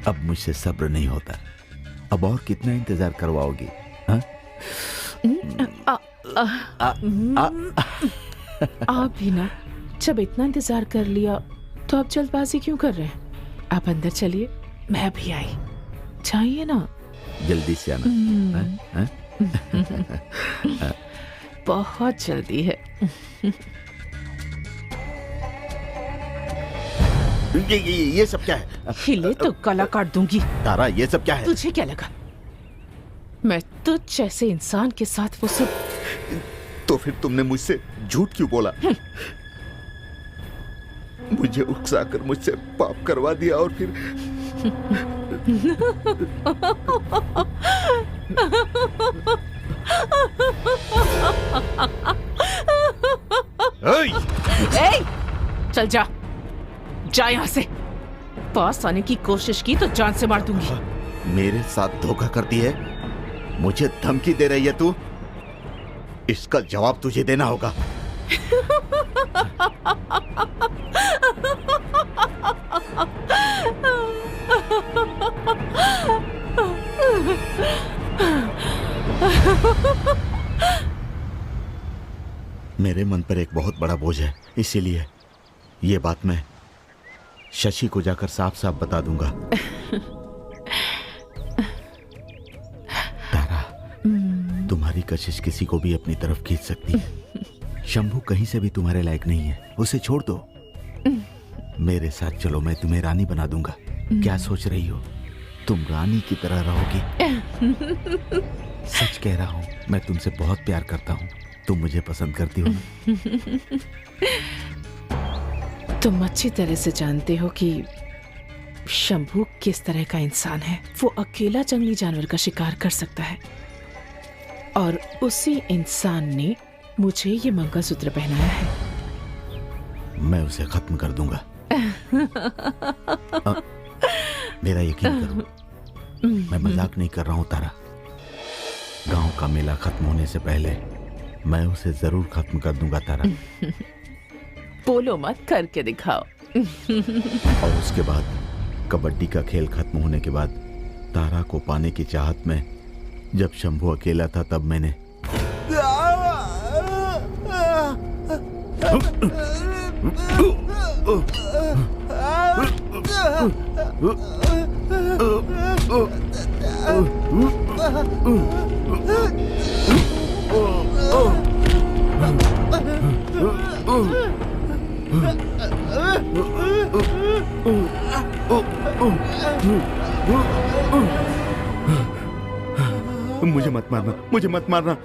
अब मुझसे सब्र नहीं होता। अब और कितना इंतजार करवाओगी? हाँ? आप भी ना, जब इतना इंतजार कर लिया तो आप जल्दबाजी क्यों कर रहे हैं? आप अंदर चलिए, मैं भी आई। चाहिए ना? जल्दी से आना। हाँ? बहुत जल्दी है। ये सब क्या है? हिले तो गला काट दूंगी। तारा, ये सब क्या है? तुझे क्या लगा मैं तुझ जैसे इंसान के साथ वो सब? तो फिर तुमने मुझसे झूठ क्यों बोला? मुझे उकसाकर मुझसे पाप करवा दिया और फिर चल जा, जा यहाँ से। पास आने की कोशिश की तो जान से मार दूंगी। मेरे साथ धोखा करती है, मुझे धमकी दे रही है तू। इसका जवाब तुझे देना होगा। मेरे मन पर एक बहुत बड़ा बोझ है, इसीलिए ये बात मैं शशि को जाकर साफ साफ बता दूंगा। तारा, तुम्हारी तुम्हारी कशिश किसी को भी अपनी तरफ खींच सकती है। शंभू कहीं से भी तुम्हारे लायक नहीं है, उसे छोड़ दो। मेरे साथ चलो, मैं तुम्हें रानी बना दूंगा। क्या सोच रही हो? तुम रानी की तरह रहोगी। सच कह रहा हूँ, मैं तुमसे बहुत प्यार करता हूँ। तुम मुझे पसंद करती हो ना? तुम अच्छी तरह से जानते हो कि शंभू किस तरह का इंसान है। वो अकेला जंगली जानवर का शिकार कर सकता है, और उसी इंसान ने मुझे ये मंगलसूत्र पहनाया है। मैं उसे खत्म कर दूंगा। मेरा यकीन करो, मैं मजाक नहीं कर रहा हूँ तारा। गांव का मेला खत्म होने से पहले मैं उसे जरूर खत्म कर दूंगा तारा। बोलो मत, करके दिखाओ। और उसके बाद कबड्डी का खेल खत्म होने के बाद तारा को पाने की चाहत में जब शंभू अकेला था, तब मैंने मुझे मत मारना, मुझे मत मारना।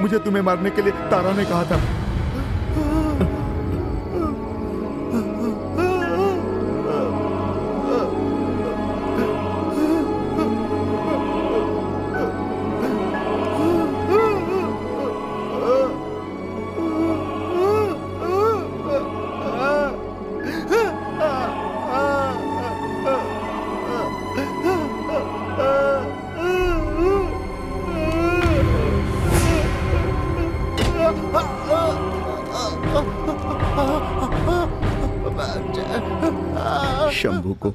मुझे तुम्हें मारने के लिए तारा ने कहा था। शंभू को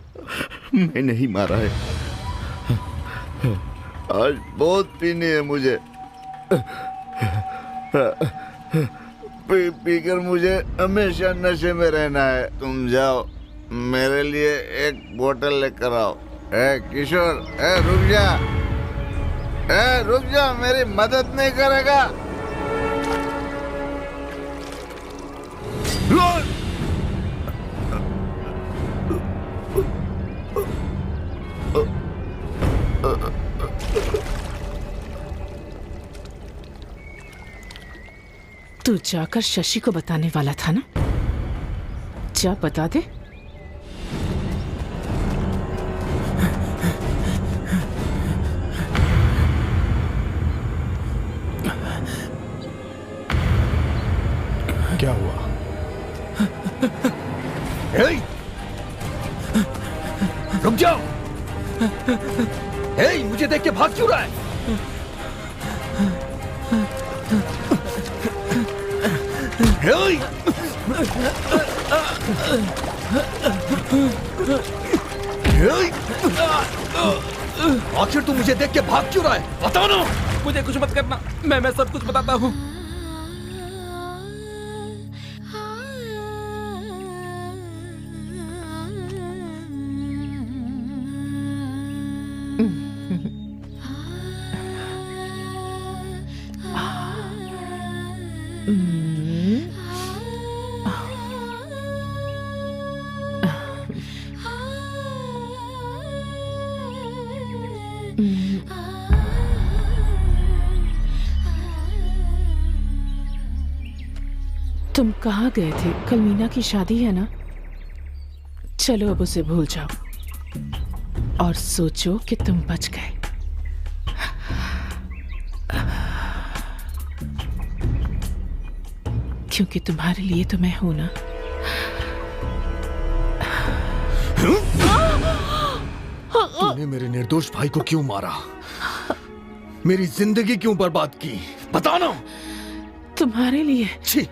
मैंने ही मारा है। आज बहुत पीनी है मुझे। पीकर मुझे हमेशा नशे में रहना है। तुम जाओ, मेरे लिए एक बोतल लेकर आओ। किशोर, रुक जा, मेरी मदद नहीं करेगा? तू जाकर शशि को बताने वाला था ना? जा बता दे। क्या हुआ? रुक जाओ। मुझे देख के भाग क्यों रहा है? आखिर तू मुझे देख के भाग क्यों रहा है? बता ना। मुझे कुछ मत करना, मैं सब कुछ बताता हूँ। तुम कहाँ गए थे? कल मीना की शादी है ना? चलो अब उसे भूल जाओ और सोचो कि तुम बच गए। क्योंकि तुम्हारे लिए तो मैं हूं ना। तूने मेरे निर्दोष भाई को क्यों मारा? मेरी जिंदगी क्यों बर्बाद की? बता ना। तुम्हारे लिए। छी,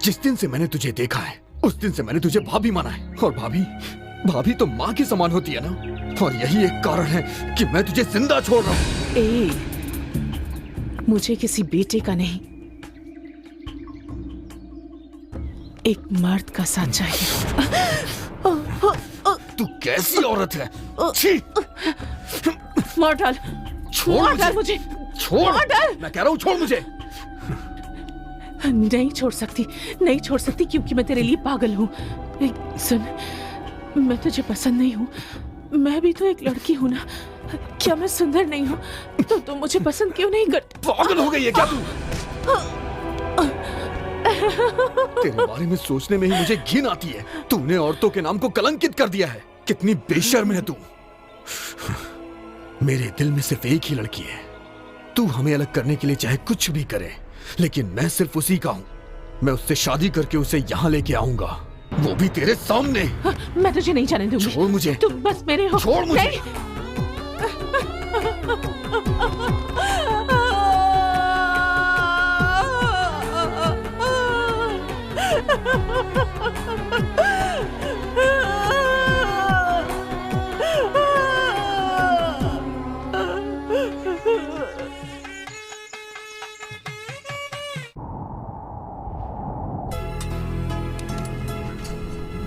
जिस दिन से मैंने तुझे देखा है उस दिन से मैंने तुझे भाभी माना है। और भाभी तो माँ की समान होती है ना। और यही एक कारण है कि मैं तुझे जिंदा छोड़ रहा हूँ। मुझे किसी बेटे का नहीं, एक मर्द का साथ चाहिए। तू कैसी औरत है? छी! मार डाल, छोड़ मार डाल मुझे, छोड़! मार डाल। मैं कह रहा हूँ छोड़ मुझे। नहीं छोड़ सकती, नहीं छोड़ सकती, क्योंकि मैं तेरे लिए पागल हूँ। सुन, मैं तुझे पसंद नहीं हूँ, मैं भी तो एक लड़की हूँ ना। क्या मैं सुंदर नहीं हूँ? तो तुम मुझे पसंद क्यों नहीं करते? पागल हो गई है क्या तू? तेरे बारे में सोचने में ही मुझे घिन आती है। तूने औरतों के नाम को कलंकित कर दिया है। कितनी बेशर्म है तू। मेरे दिल में सिर्फ एक ही लड़की है। तू हमें अलग करने के लिए चाहे कुछ भी करे, लेकिन मैं सिर्फ उसी का हूँ। मैं उससे शादी करके उसे यहाँ लेके आऊंगा, वो भी तेरे सामने। मैं तुझे नहीं जाने दूंगी। छोड़ मुझे। तुम बस मेरे हो। छोड़ मुझे।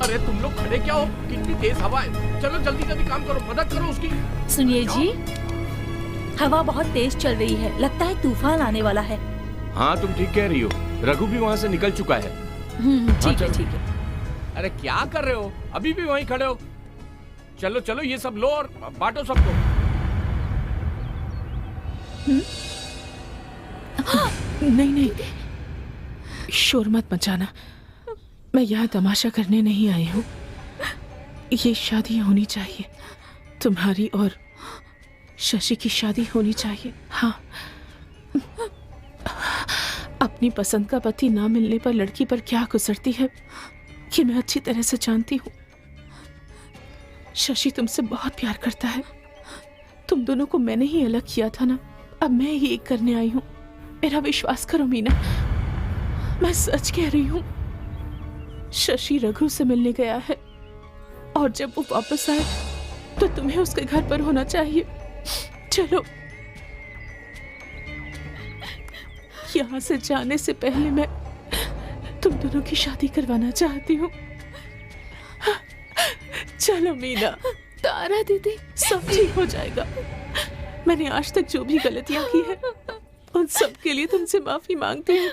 अरे तुम लोग खड़े क्या हो? कितनी तेज हवा है। चलो जल्दी जल्दी काम करो, मदद करो उसकी। सुनिए जी, हवा बहुत तेज चल रही है, लगता है तूफान आने वाला है। हाँ तुम ठीक कह रही हो, रघु भी वहाँ से निकल चुका है। ठीक है ठीक है। अरे क्या कर रहे हो, अभी भी वहीं खड़े हो? चलो चलो ये सब लो और बांटो सबको। नहीं नहीं, शोर मत मचाना। मैं यहाँ तमाशा करने नहीं आई हूँ। ये शादी होनी चाहिए, तुम्हारी और शशि की शादी होनी चाहिए। हाँ, अपनी पसंद का पति ना मिलने पर लड़की पर क्या गुजरती है कि मैं अच्छी तरह से जानती हूँ। शशि तुमसे बहुत प्यार करता है। तुम दोनों को मैंने ही अलग किया था ना, अब मैं ही एक करने आई हूँ। मेरा विश्वास करो मीना, मैं सच कह रही हूँ। शशि रघु से मिलने गया है और जब वो वापस आए तो तुम्हें उसके घर पर होना चाहिए। चलो, यहाँ से जाने से पहले मैं तुम दोनों की शादी करवाना चाहती हूँ। चलो मीना। तारा दीदी, सब ठीक हो जाएगा। मैंने आज तक जो भी गलतियां की है उन सब के लिए तुमसे माफी मांगती हूँ।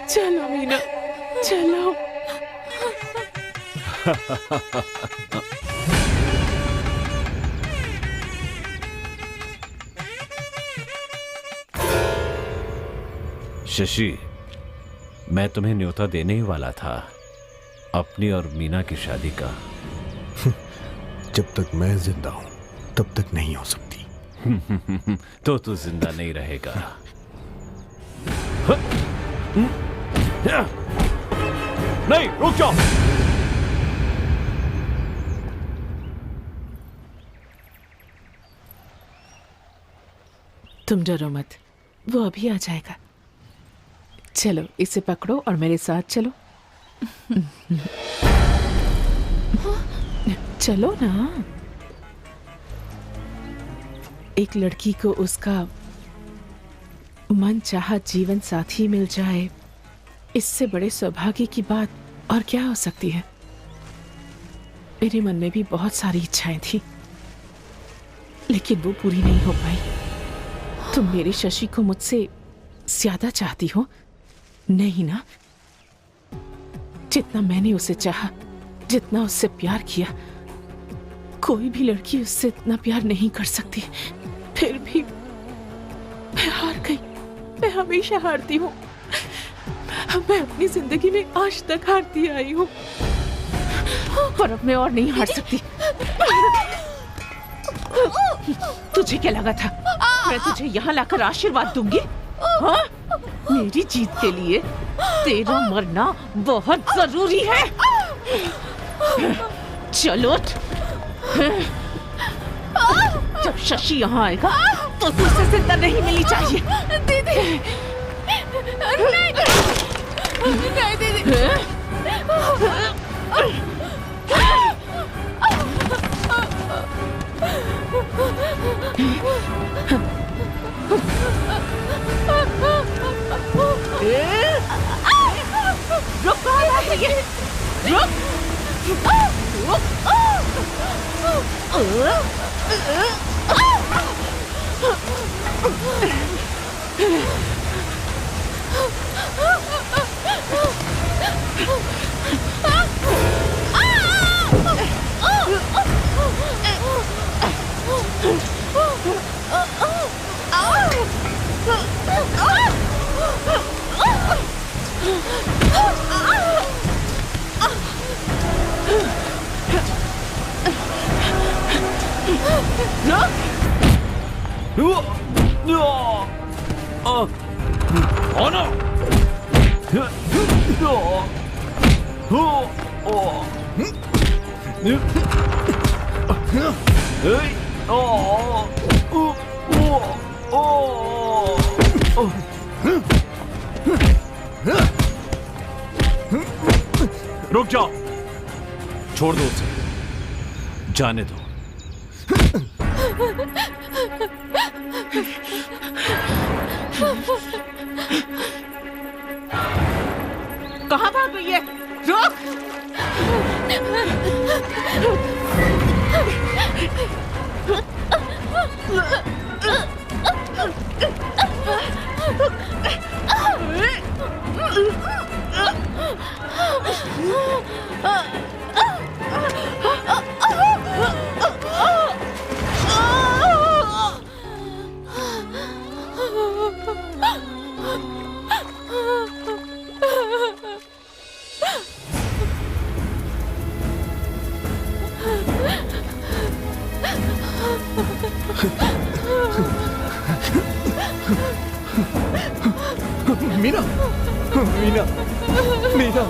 चलो मीना, चलो। शशि, मैं तुम्हें न्योता देने ही वाला था, अपनी और मीना की शादी का। जब तक मैं जिंदा हूं तब तक नहीं हो सकती। तो तू जिंदा नहीं रहेगा। नहीं, रुक जाओ। तुम डरो मत, वो अभी आ जाएगा। चलो इसे पकड़ो और मेरे साथ चलो। चलो ना। एक लड़की को उसका मन चाहा जीवन साथी मिल जाए, इससे बड़े सौभाग्य की बात और क्या हो सकती है। मेरे मन में भी बहुत सारी इच्छाएं थी, लेकिन वो पूरी नहीं हो पाई। तुम मेरे शशि को मुझसे ज्यादा चाहती हो, नहीं ना? जितना मैंने उसे चाहा, जितना उससे प्यार किया, कोई भी लड़की उससे इतना प्यार नहीं कर सकती। फिर भी मैं हार गई। मैं हमेशा हारती हूँ। मैं अपनी जिंदगी में आज तक हारती आई हूँ, पर अब मैं और नहीं हार सकती। तुझे क्या लगा था मैं तुझे यहाँ लाकर आशीर्वाद दूंगी? हाँ? मेरी जीत के लिए तेरा मरना बहुत जरूरी है। चलो, जब शशि यहाँ आएगा तो तुझसे जिंदा नहीं मिलनी चाहिए। दीदी, नहीं, नहीं दीदी। रुक, रुक, रुक। रुक जाओ, छोड़ दो उसे, जाने दो। कहाँ भाग गई है? रुक! मीना, मीना, मीना।